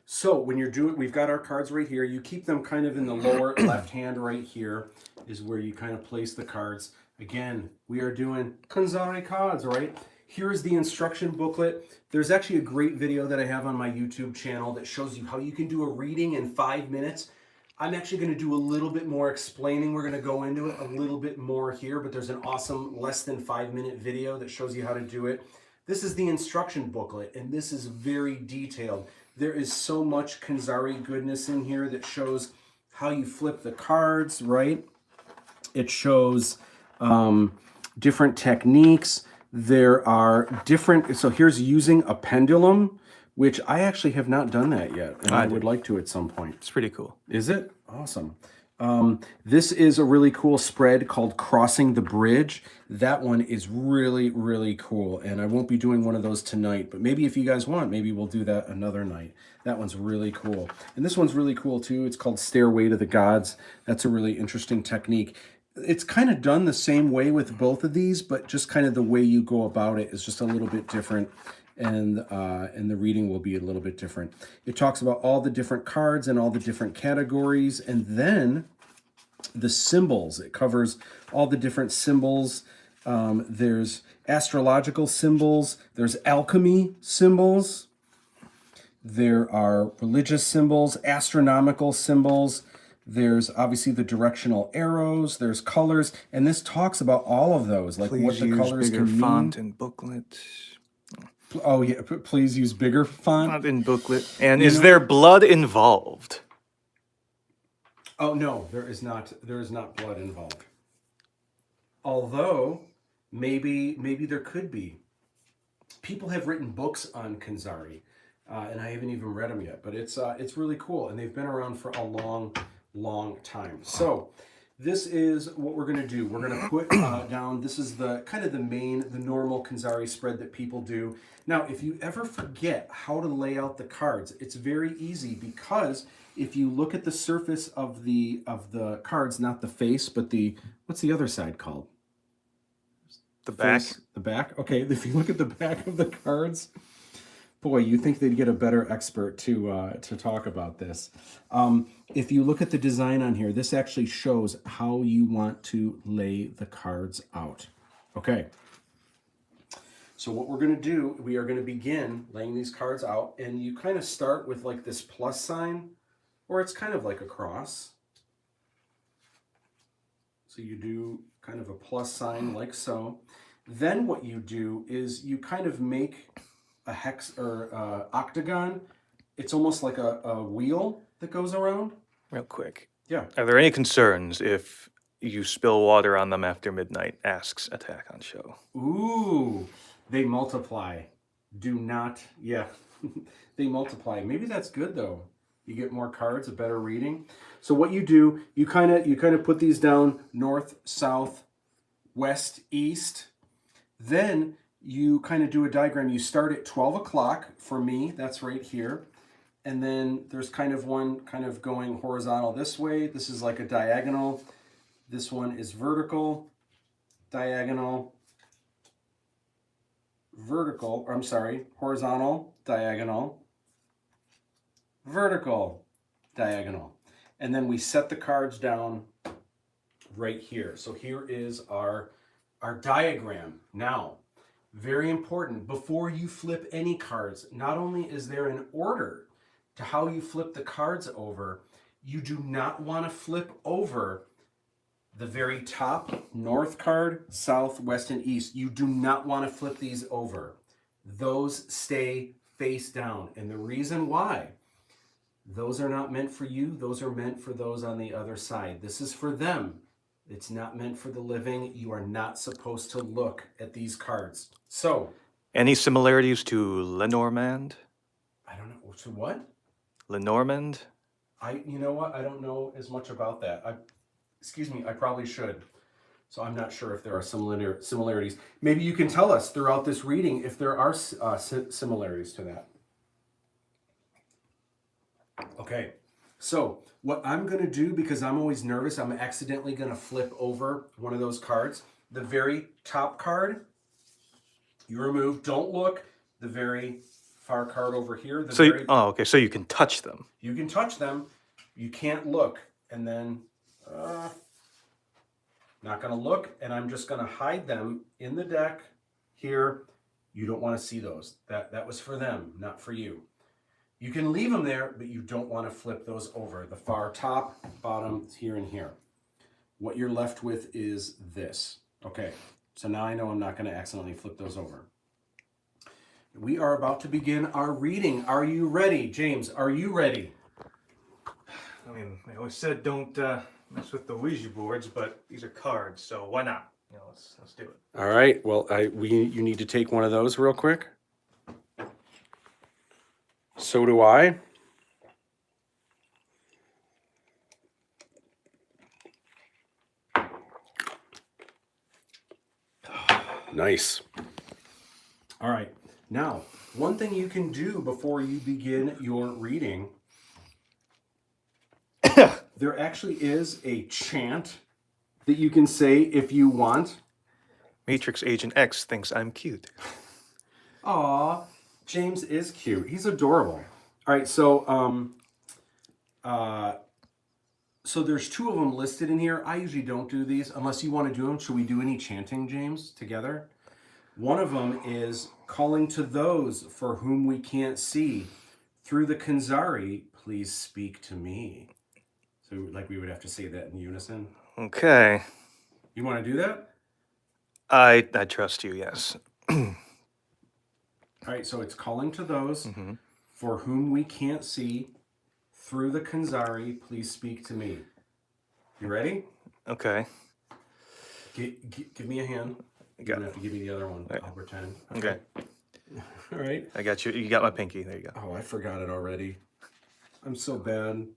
so when you're doing, we've got our cards right here. You keep them kind of in the lower left hand right here is where you kind of place the cards. Again, we are doing Kanzari cards, right? Here's the instruction booklet. There's actually a great video that I have on my YouTube channel that shows you how you can do a reading in 5 minutes. I'm actually going to do a little bit more explaining. We're going to go into it a little bit more here, but there's an awesome less than 5-minute video that shows you how to do it. This is the instruction booklet, and this is very detailed. There is so much Kanzari goodness in here that shows how you flip the cards, right? It shows different techniques. There are different, so here's using a pendulum, which I actually have not done that yet, and I would like to at some point. It's pretty cool. Is it? Awesome. This is a really cool spread called Crossing the Bridge. That one is really, really cool, and I won't be doing one of those tonight, but maybe if you guys want, maybe we'll do that another night. That one's really cool. And this one's really cool too. It's called Stairway to the Gods. That's a really interesting technique. It's kind of done the same way with both of these, but just kind of the way you go about it is just a little bit different, and the reading will be a little bit different. It talks about all the different cards and all the different categories, and then the symbols. It covers all the different symbols. There's astrological symbols. There's alchemy symbols. There are religious symbols, astronomical symbols. There's obviously the directional arrows, there's colors, and this talks about all of those, like Please what the use colors bigger can font mean. and booklet. Oh yeah, please use bigger font. Font and booklet. And is there blood involved? Oh no, there is not blood involved. Although maybe there could be. People have written books on Kanzari, and I haven't even read them yet, but it's really cool, and they've been around for a long time. So this is what we're going to do. We're going to put down, this is the kind of the normal Kanzari spread that people do. Now, if you ever forget how to lay out the cards, it's very easy, because if you look at the surface of the cards, not the face, but what's the other side called? The back? The back? Okay, if you look at the back of the cards, boy, you think they'd get a better expert to talk about this. If you look at the design on here, this actually shows how you want to lay the cards out. Okay. So what we're going to do, we are going to begin laying these cards out, and you kind of start with like this plus sign, or it's kind of like a cross. So you do kind of a plus sign like so. Then what you do is you kind of make a hex or octagon. It's almost like a wheel that goes around. Real quick. Yeah. Are there any concerns if you spill water on them after midnight? Asks Attack on Show. Ooh, they multiply. Do not, yeah, they multiply. Maybe that's good though. You get more cards, a better reading. So what you do, you kind of put these down north, south, west, east. Then you kind of do a diagram. You start at 12 o'clock for me. That's right here. And then there's kind of one kind of going horizontal this way. This is like a diagonal. This one is vertical, diagonal, vertical, or I'm sorry, horizontal, diagonal, vertical, diagonal. And then we set the cards down right here. So here is our diagram. Now, very important, before you flip any cards, not only is there an order to how you flip the cards over, you do not want to flip over the very top north card, south, west, and east. You do not want to flip these over. Those stay face down. And the reason why, those are not meant for you. Those are meant for those on the other side. This is for them. It's not meant for the living. You are not supposed to look at these cards. So, Any similarities to Lenormand? I don't know. To what? Lenormand? You know what? I don't know as much about that. Excuse me, I probably should. So I'm not sure if there are similarities. Maybe you can tell us throughout this reading if there are similarities to that. Okay, so what I'm going to do, because I'm always nervous, I'm accidentally going to flip over one of those cards. The very top card, you remove, don't look. The very far card over here. Okay, so you can touch them. You can touch them. You can't look. And then, Not going to look, and I'm just going to hide them in the deck here. You don't want to see those. That was for them, not for you. You can leave them there, but you don't want to flip those over. The far top, bottom, here and here. What you're left with is this. Okay, so now I know I'm not going to accidentally flip those over. We are about to begin our reading. Are you ready? James, are you ready? I mean, they always said don't mess with the Ouija boards, but these are cards, so why not? Let's do it. All right. Well, you need to take one of those real quick. So do I. Nice. All right. Now, one thing you can do before you begin your reading, there actually is a chant that you can say if you want. Matrix Agent X thinks I'm cute. Aw, James is cute. He's adorable. All right, so so there's two of them listed in here. I usually don't do these unless you want to do them. Should we do any chanting, James, together? One of them is calling to those for whom we can't see. Through the KONXARI, please speak to me. So like we would have to say that in unison. Okay. You want to do that? I trust you, yes. All right, so it's calling to those for whom we can't see. Through the KONXARI, please speak to me. You ready? Okay. Give me a hand. You Got don't have to give me the other one. Right. I'll pretend. Okay. All right. I got you. You got my pinky. There you go. Oh, I forgot it already. I'm so bad.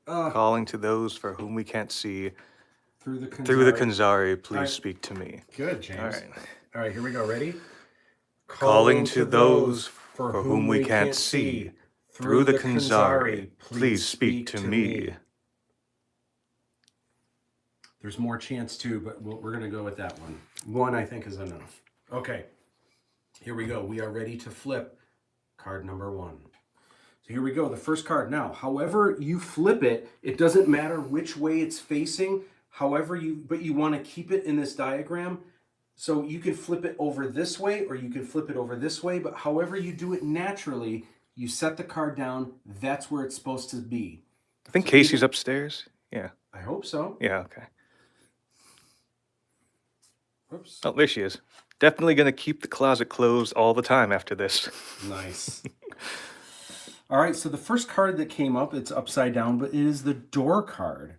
Calling to those for whom we can't see. Through the KONXARI. Through the KONXARI, please right. speak to me. Good, James. All right. All right, here we go. Ready? Calling to those for whom we can't see. Through the KONXARI, please speak to me. There's more chants too, but we're going to go with that one. One, I think, is enough. Okay, here we go. We are ready to flip card number 1. So here we go, the first card. Now, however you flip it, it doesn't matter which way it's facing, but you want to keep it in this diagram. So you can flip it over this way, or you can flip it over this way, but however you do it naturally, you set the card down, that's where it's supposed to be. I think Casey's upstairs. Yeah. I hope so. Yeah, okay. Oops. Oh, there she is. Definitely going to keep the closet closed all the time after this. Nice. All right, so the first card that came up, it's upside down, but it is the door card.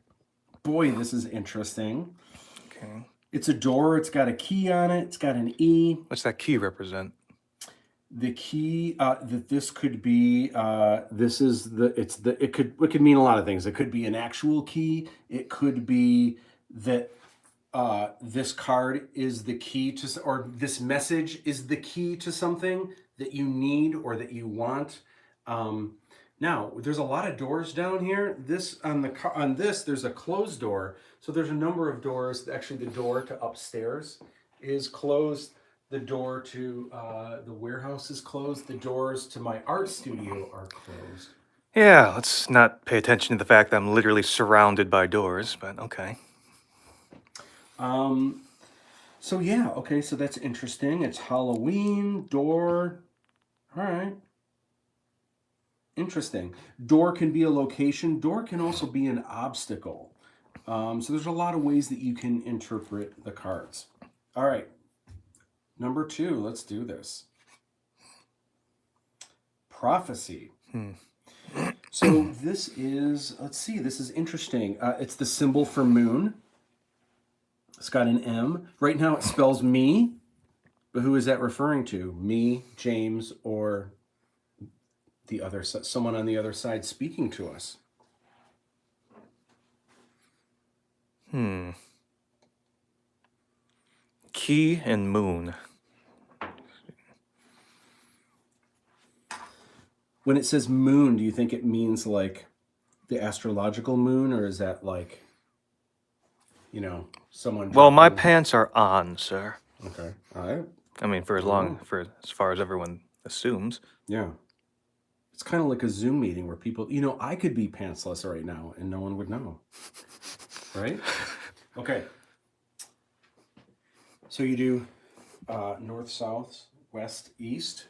Boy, this is interesting. Okay. It's a door, it's got a key on it, it's got an E. What's that key represent? The key that this could be, it could mean a lot of things. It could be an actual key. It could be that this card is the key to, or this message is the key to something that you need or that you want. Now, there's a lot of doors down here. On this, there's a closed door. So there's a number of doors. Actually, the door to upstairs is closed. The door to the warehouse is closed. The doors to my art studio are closed. Yeah, let's not pay attention to the fact that I'm literally surrounded by doors, but okay. So yeah, okay, so that's interesting. It's Halloween, door. All right. Interesting. Door can be a location. Door can also be an obstacle. So there's a lot of ways that you can interpret the cards. All right. Number 2, let's do this. Prophecy. So this is, let's see, this is interesting. It's the symbol for moon. It's got an M. Right now it spells me, but who is that referring to? Me, James, or the other, someone on the other side speaking to us? Key and moon. When it says moon, do you think it means like the astrological moon, or is that like, you know, someone? Well, my pants are on, sir. Okay. All right. I mean, for as far as everyone assumes. Yeah. It's kind of like a Zoom meeting where people, you know, I could be pantsless right now and no one would know. Right? Okay. So you do north, south, west, east.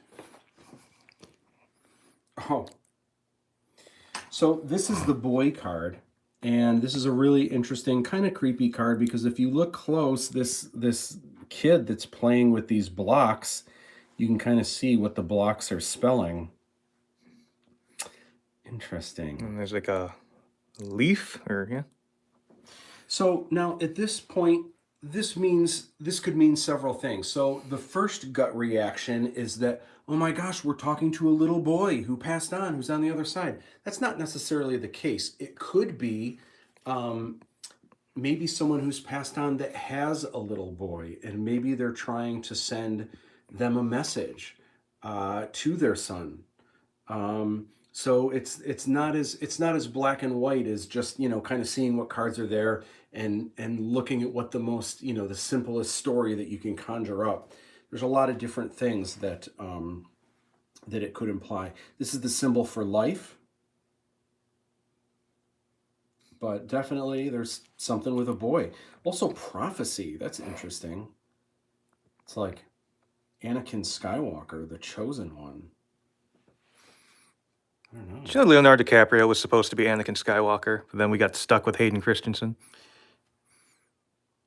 Oh. So this is the boy card. And this is a really interesting, kind of creepy card because if you look close, this kid that's playing with these blocks, you can kind of see what the blocks are spelling. Interesting. And there's like a leaf, or yeah. So now at this point, this could mean several things. So the first gut reaction is that, oh my gosh, we're talking to a little boy who passed on, who's on the other side. That's not necessarily the case. It could be maybe someone who's passed on that has a little boy, and maybe they're trying to send them a message to their son. So it's not as black and white as just, kind of seeing what cards are there and looking at what the most, the simplest story that you can conjure up. There's a lot of different things that that it could imply. This is the symbol for life. But definitely there's something with a boy. Also prophecy, that's interesting. It's like Anakin Skywalker, the chosen one. I don't know. You know, Leonardo DiCaprio was supposed to be Anakin Skywalker, but then we got stuck with Hayden Christensen.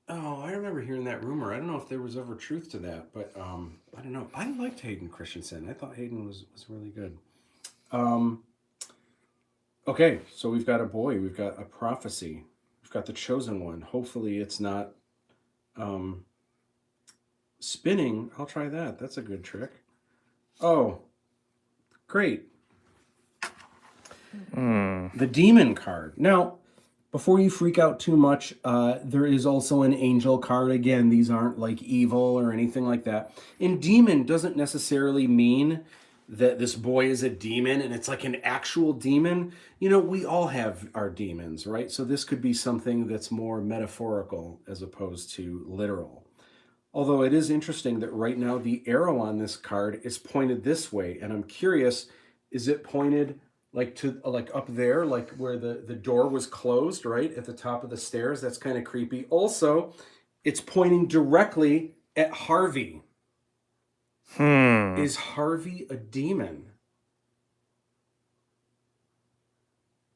Oh, I remember hearing that rumor. I don't know if there was ever truth to that, but I don't know. I liked Hayden Christensen. I thought Hayden was really good. Okay, so we've got a boy. We've got a prophecy. We've got the chosen one. Hopefully it's not spinning. I'll try that. That's a good trick. Oh, great. The demon card. Now, before you freak out too much, there is also an angel card. Again, these aren't like evil or anything like that. And demon doesn't necessarily mean that this boy is a demon and it's like an actual demon. We all have our demons, right? So this could be something that's more metaphorical as opposed to literal. Although it is interesting that right now the arrow on this card is pointed this way. And I'm curious, is it pointed like up there, like where the door was closed, right? At the top of the stairs? That's kind of creepy. Also, it's pointing directly at Harvey. Is Harvey a demon?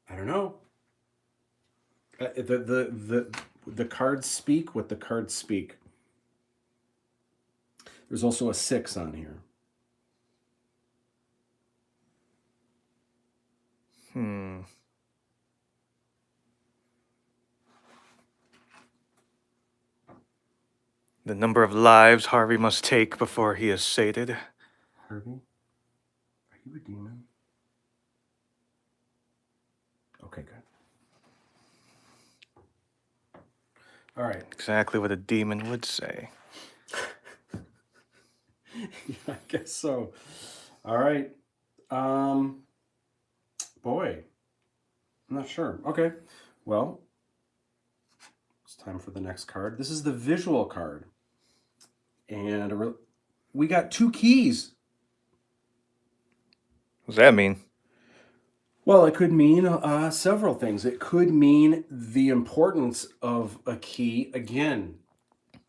I don't know. The cards speak what the cards speak. There's also a 6 on here. The number of lives Harvey must take before he is sated. Harvey, are you a demon? Okay, good. All right. Exactly what a demon would say. Yeah, I guess so. All right. Boy, I'm not sure. Okay. Well, it's time for the next card. This is the visual card. And we got 2 keys. What does that mean? Well, it could mean several things. It could mean the importance of a key, again,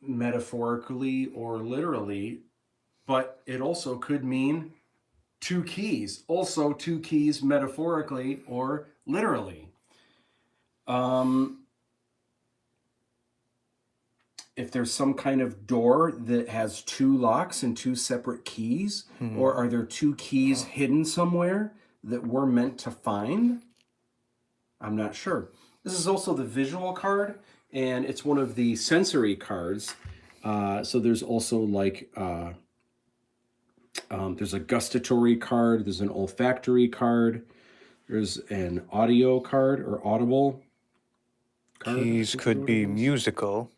metaphorically or literally, but it also could mean 2 keys. Also 2 keys metaphorically or literally. If there's some kind of door that has 2 locks and 2 separate keys, or are there 2 keys hidden somewhere that we're meant to find? I'm not sure. This is also the visual card, and it's one of the sensory cards. So there's also like, there's a gustatory card, there's an olfactory card, there's an audio card or audible card. Keys could be musical,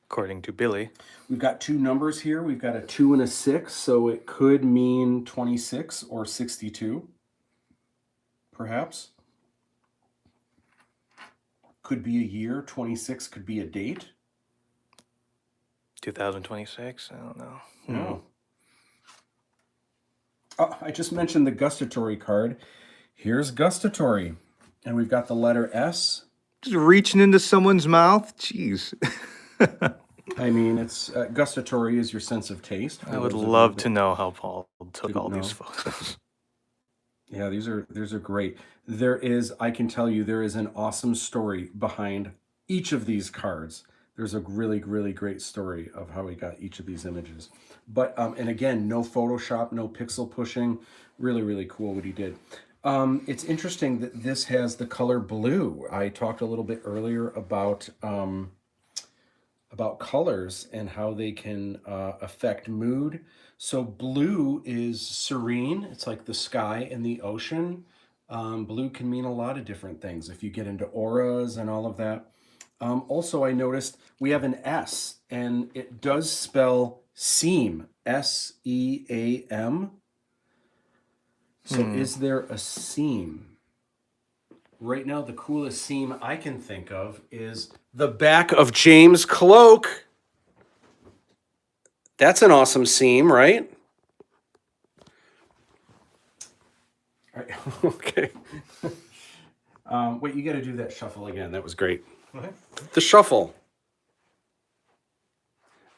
according to Billy. We've got 2 numbers here. We've got a 2 and a 6, so it could mean 26 or 62, perhaps. Could be a year. 26 could be a date. 2026? I don't know. No. Oh, I just mentioned the gustatory card. Here's gustatory. And we've got the letter S. Just reaching into someone's mouth? Jeez. I mean, it's gustatory is your sense of taste. I would love to know how Paul took all these know. photos. Yeah, these are great. There is, I can tell you, there is an awesome story behind each of these cards. There's a really, really great story of how he got each of these images. But, and again, no Photoshop, no pixel pushing. Really, really cool what he did. It's interesting that this has the color blue. I talked a little bit earlier about colors and how they can affect mood. So blue is serene. It's like the sky and the ocean. Blue can mean a lot of different things if you get into auras and all of that. Also, I noticed we have an S, and it does spell seam, S-E-A-M. So is there a seam? Right now, the coolest seam I can think of is the back of James' cloak. That's an awesome seam, right? All right. Okay. Wait, you got to do that shuffle again. That was great. Okay. The shuffle.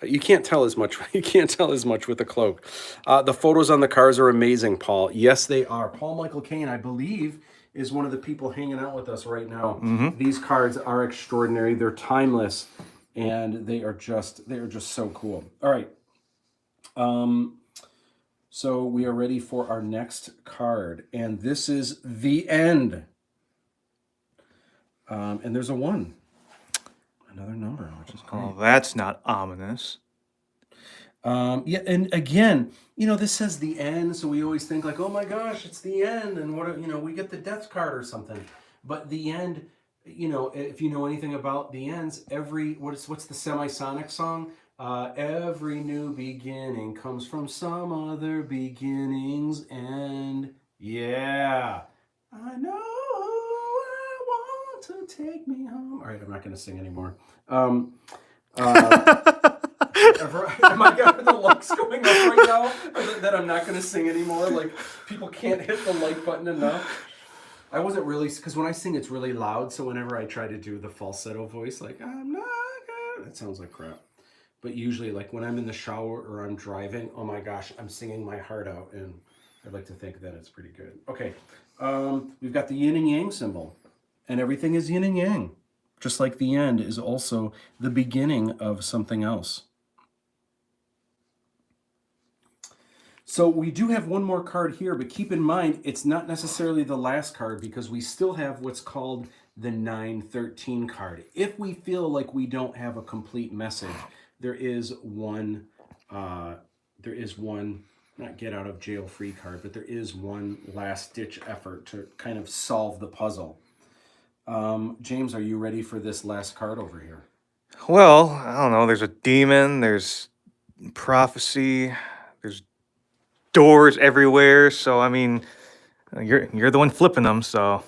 You can't tell as much. You can't tell as much with the cloak. The photos on the cars are amazing, Paul. Yes, they are. Paul Michael Caine, I believe, is one of the people hanging out with us right now. These cards are extraordinary. They're timeless, and they are just so cool. All right. So we are ready for our next card, and this is the end. And there's a 1. Another number, which is great. Oh, that's not ominous. Yeah, and again, this says the end, so we always think like, oh my gosh, it's the end, and what, we get the death card or something. But the end, if you know anything about the ends, what's the Semisonic song? Every new beginning comes from some other beginning's end. Yeah. I know I want to take me home. All right, I'm not going to sing anymore. Am I got the lights going up right now that I'm not going to sing anymore? Like, people can't hit the like button enough. I wasn't really, because when I sing, it's really loud. So whenever I try to do the falsetto voice, like, I'm not gonna, it sounds like crap. But usually, like when I'm in the shower or I'm driving, oh my gosh, I'm singing my heart out. And I'd like to think that it's pretty good. Okay, we've got the yin and yang symbol. And everything is yin and yang. Just like the end is also the beginning of something else. So we do have one more card here, but keep in mind, it's not necessarily the last card because we still have what's called the 913 card. If we feel like we don't have a complete message, there is one, not get out of jail free card, but there is one last ditch effort to kind of solve the puzzle. James, are you ready for this last card over here? Well, I don't know. There's a demon. There's prophecy. There's doors everywhere. So I mean, you're the one flipping them. So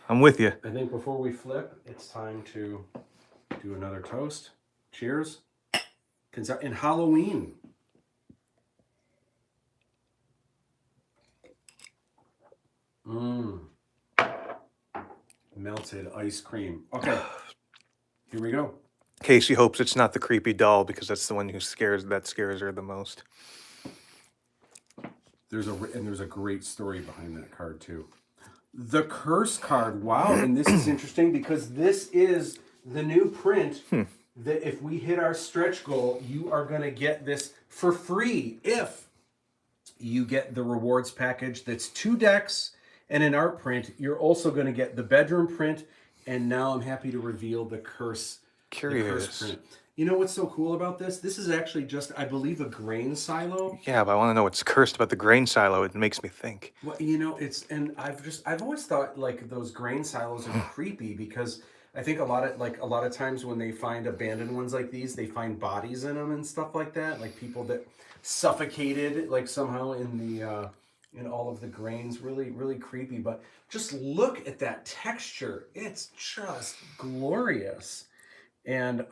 I'm with you. I think before we flip, it's time to do another toast. Cheers. In Halloween. Melted ice cream. Okay. Here we go. Casey hopes it's not the creepy doll because that's the one who scares her the most. There's a great story behind that card too. The curse card. Wow, and this is interesting because this is the new print that if we hit our stretch goal, you are going to get this for free if you get the rewards package that's 2 decks and an art print. You're also going to get the bedroom print, and now I'm happy to reveal the curse. Curious. The curse print. You know what's so cool about this? This is actually just, I believe, a grain silo. Yeah, but I want to know what's cursed about the grain silo. It makes me think. Well, and I've always thought like those grain silos are creepy because I think a lot of times when they find abandoned ones like these, they find bodies in them and stuff like that, like people that suffocated like somehow in all of the grains. Really, really creepy. But just look at that texture; it's just glorious. And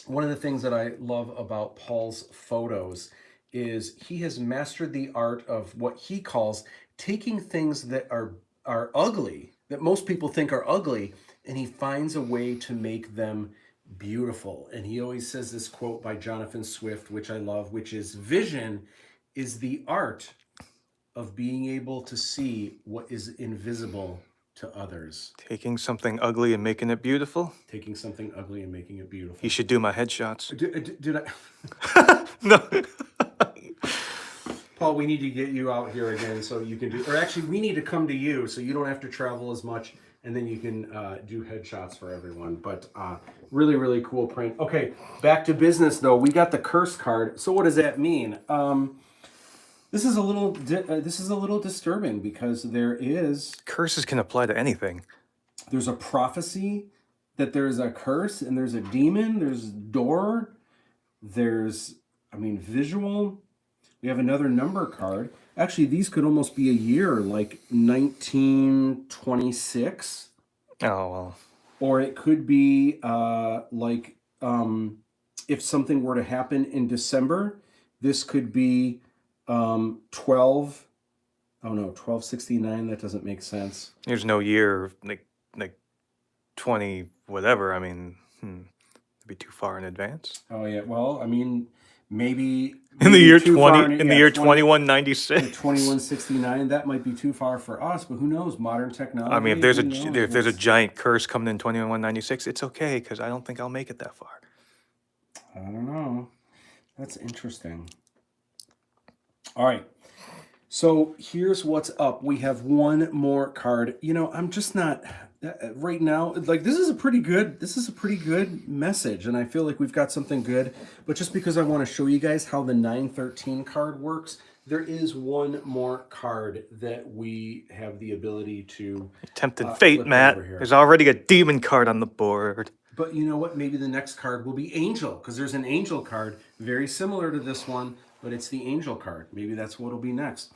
one of the things that I love about Paul's photos is he has mastered the art of what he calls taking things that are ugly, that most people think are ugly, and he finds a way to make them Beautiful. And he always says this quote by Jonathan Swift, which I love, which is vision is the art of being able to see what is invisible to others. Taking something ugly and making it beautiful. Taking something ugly and making it beautiful. You should do my headshots. Did I? No. Paul, we need to get you out here again so you can do, or actually we need to come to you so you don't have to travel as much, and then you can do headshots for everyone. But really, really cool print. Okay, back to business though. We got the curse card. So what does that mean? This is a little disturbing because Curses can apply to anything. there's a prophecy that there's a curse and there's a demon, there's door, there's visual. We have another number card. Actually, these could almost be a year, like 1926. Oh, well. Or it could be if something were to happen in December, this could be 1269. That doesn't make sense. There's no year, like 20 whatever. I mean, it'd be too far in advance. Oh, yeah. Well, maybe In the year too far 20, in the year 2196. 2169, that might be too far for us, but who knows? Modern technology. I mean, if there's who knows? if there's a giant curse coming in 2196, it's okay because I don't think I'll make it that far. I don't know. That's interesting. All right. So here's what's up. We have one more card. I'm just not right now. Like this is a pretty good message, and I feel like we've got something good. But just because I want to show you guys how the 913 card works, there is one more card that we have the ability to Tempted fate, flip Matt. over here. There's already a demon card on the board. But you know what? Maybe the next card will be Angel, because there's an Angel card very similar to this one, but it's the Angel card. Maybe that's what will be next.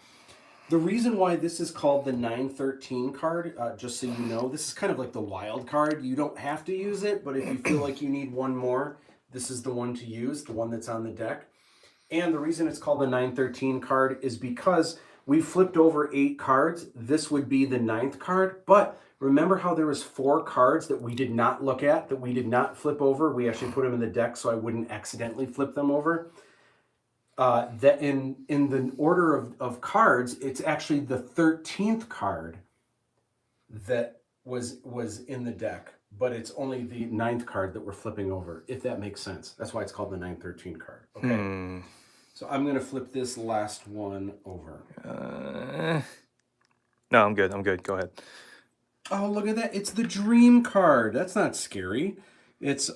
The reason why this is called the 913 card, just so you know, this is kind of like the wild card. You don't have to use it, but if you feel like you need one more, this is the one to use, the one that's on the deck. And the reason it's called the 913 card is because we flipped over 8 cards. This would be the 9th card, but remember how there was 4 cards that we did not look at, that we did not flip over? We actually put them in the deck so I wouldn't accidentally flip them over. That in the order of cards, it's actually the 13th card that was in the deck, but it's only the 9th card that we're flipping over, if that makes sense. That's why it's called the 913 card. Okay. So I'm going to flip this last one over. No, I'm good. Go ahead. Oh, look at that. It's the dream card. That's not scary. It's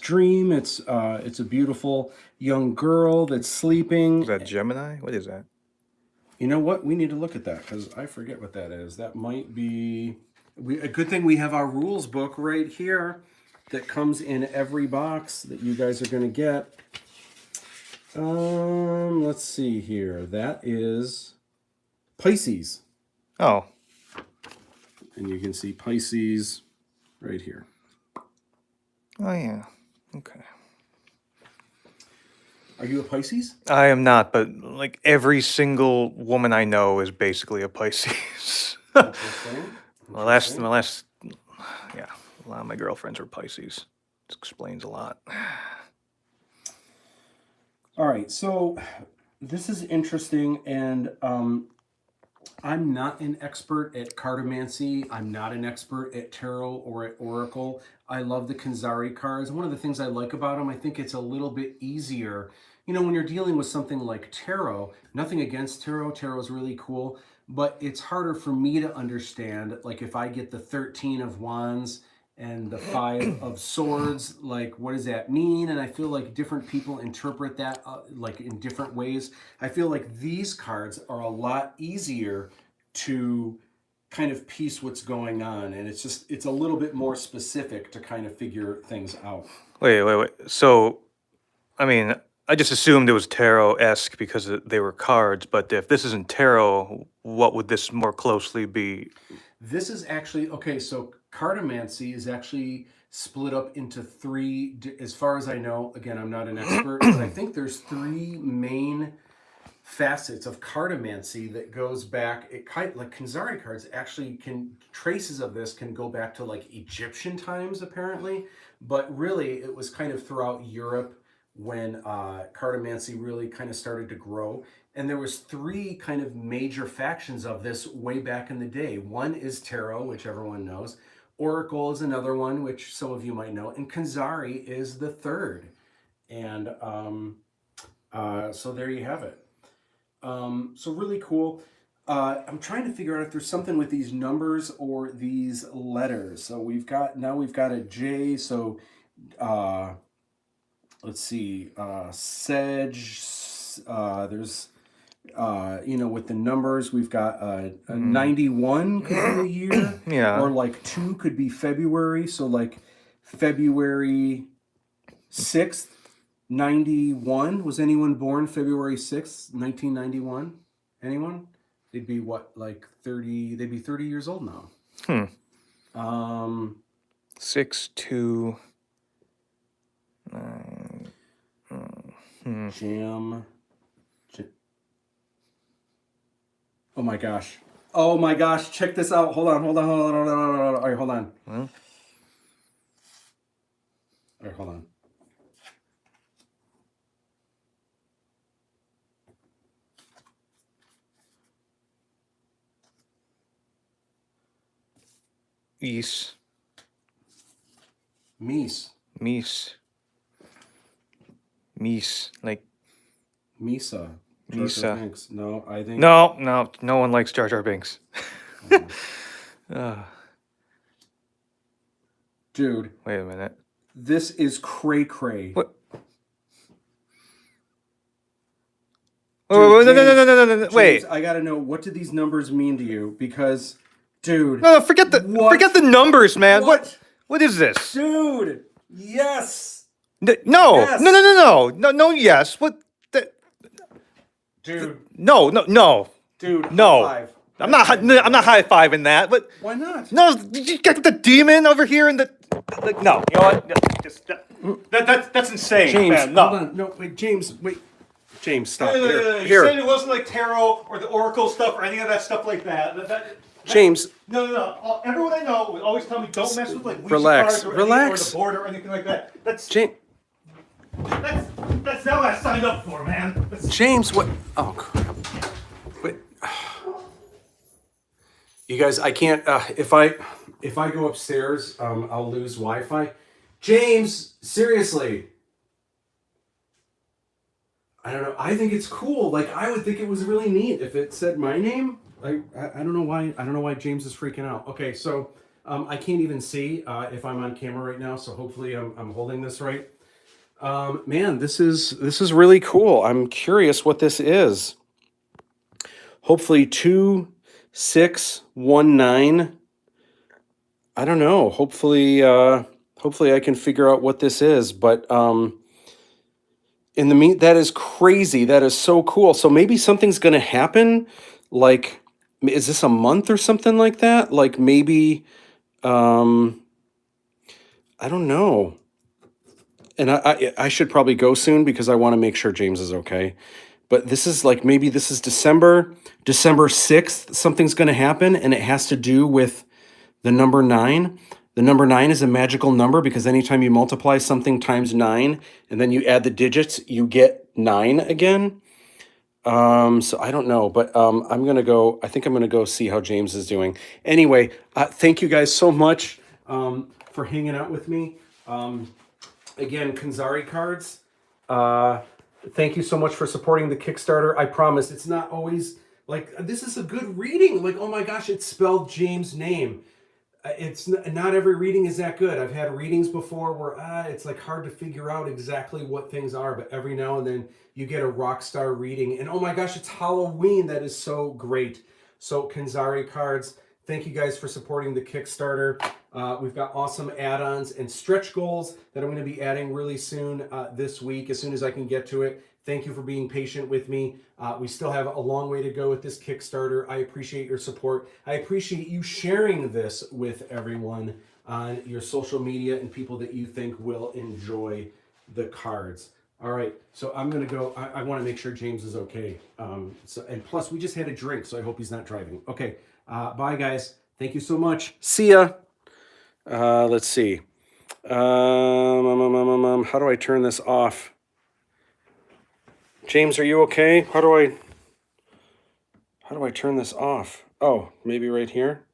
dream. It's a beautiful young girl that's sleeping. Is that Gemini? What is that? You know what? We need to look at that because I forget what that is. That might be a good thing we have our rules book right here that comes in every box that you guys are going to get. Let's see here. That is Pisces. Oh. And you can see Pisces right here. Oh, yeah. Okay. Are you a Pisces? I am not, but like every single woman I know is basically a Pisces. Interesting. My last, yeah, a lot of my girlfriends were Pisces. This explains a lot. All right, so this is interesting, and I'm not an expert at cartomancy. I'm not an expert at tarot or at oracle. I love the KONXARI cards. One of the things I like about them, I think it's a little bit easier. When you're dealing with something like tarot, nothing against tarot. Tarot is really cool, but it's harder for me to understand. Like if I get the 13 of Wands and the 5 of Swords, like what does that mean? And I feel like different people interpret that like in different ways. I feel like these cards are a lot easier to kind of piece what's going on, and it's a little bit more specific to kind of figure things out. Wait. So, I mean, I just assumed it was tarot-esque because they were cards, but if this isn't tarot, what would this more closely be? This is actually, okay, so cartomancy is actually split up into 3, as far as I know. Again, I'm not an expert, but I think there's 3 main facets of cartomancy that goes back. It kind like Kanzari cards actually can traces of this can go back to like Egyptian times apparently, but really it was kind of throughout Europe when cartomancy really kind of started to grow. And there was three kind of major factions of this way back in the day. One is tarot, which everyone knows. Oracle is another one, which some of you might know, and Kanzari is the third. And so there you have it. So really cool. I'm trying to figure out if there's something with these numbers or these letters. So we've got a J. So let's see, Sedge. There's with the numbers, we've got a 91 could be a year. Yeah. Or like 2 could be February. So like February 6th, 91. Was anyone born February 6th, 1991? Anyone? They'd be what, like 30? They'd be 30 years old now. 6, 2, 9. Jam. Oh my gosh. Oh my gosh. Check this out. Hold on. All right, hold on. Well. All right, hold on. East. Mies. Like Misa. Jar Misa. Jar Binks. No, I think. No one likes Jar Jar Binks. Dude. Wait a minute. This is cray cray. What? Dude, No. James, Wait. I gotta know, what do these numbers mean to you? Because, dude. No, forget the numbers, man. What? What is this? Dude. Yes. No. Yes. No. Yes. What? Dude. No. Dude. No. High five. I'm not high-fiving that. But Why not? no, did you get the demon over here and the no. You know what? That's insane, James, man. No. hold on. No, wait, James, wait. James, stop. You Here. said it wasn't like tarot or the oracle stuff or any of that stuff like that. James. No. Everyone I know would always tell me don't mess with like Ouija Relax. cards or Relax. or the board or anything like that. That's James. not what I signed up for, man. James, what? Oh, crap. Wait. You guys, I can't, if I go upstairs, I'll lose Wi-Fi. James, seriously. I don't know. I think it's cool. Like, I would think it was really neat if it said my name. I don't know why. I don't know why James is freaking out. Okay, so I can't even see if I'm on camera right now. So hopefully I'm holding this right. Man, this is really cool. I'm curious what this is. Hopefully 2619. I don't know. Hopefully I can figure out what this is. But in the mean, that is crazy. That is so cool. So maybe something's gonna happen. Like, is this a month or something like that? Like maybe, I don't know. And I should probably go soon because I want to make sure James is okay. But this is like, maybe this is December 6th, something's going to happen, and it has to do with the number 9. The number 9 is a magical number because anytime you multiply something times 9 and then you add the digits, you get 9 again. So I don't know, but I'm going to go, I think I'm going to go see how James is doing. Anyway, thank you guys so much for hanging out with me. Again, Kanzari cards. Thank you so much for supporting the Kickstarter. I promise it's not always like, this is a good reading. Like, oh my gosh, it spelled James' name. It's not every reading is that good. I've had readings before where it's like hard to figure out exactly what things are, but every now and then you get a rock star reading and oh my gosh, it's Halloween. That is so great. So Kanzari cards, thank you guys for supporting the Kickstarter. We've got awesome add-ons and stretch goals that I'm going to be adding really soon this week, as soon as I can get to it. Thank you for being patient with me. We still have a long way to go with this Kickstarter. I appreciate your support. I appreciate you sharing this with everyone on your social media and people that you think will enjoy the cards. All right, so I'm gonna go. I want to make sure James is okay. And plus, we just had a drink, so I hope he's not driving. Okay, bye guys. Thank you so much. See ya. Let's see. How do I turn this off? James, are you okay? How do I turn this off? Oh, maybe right here.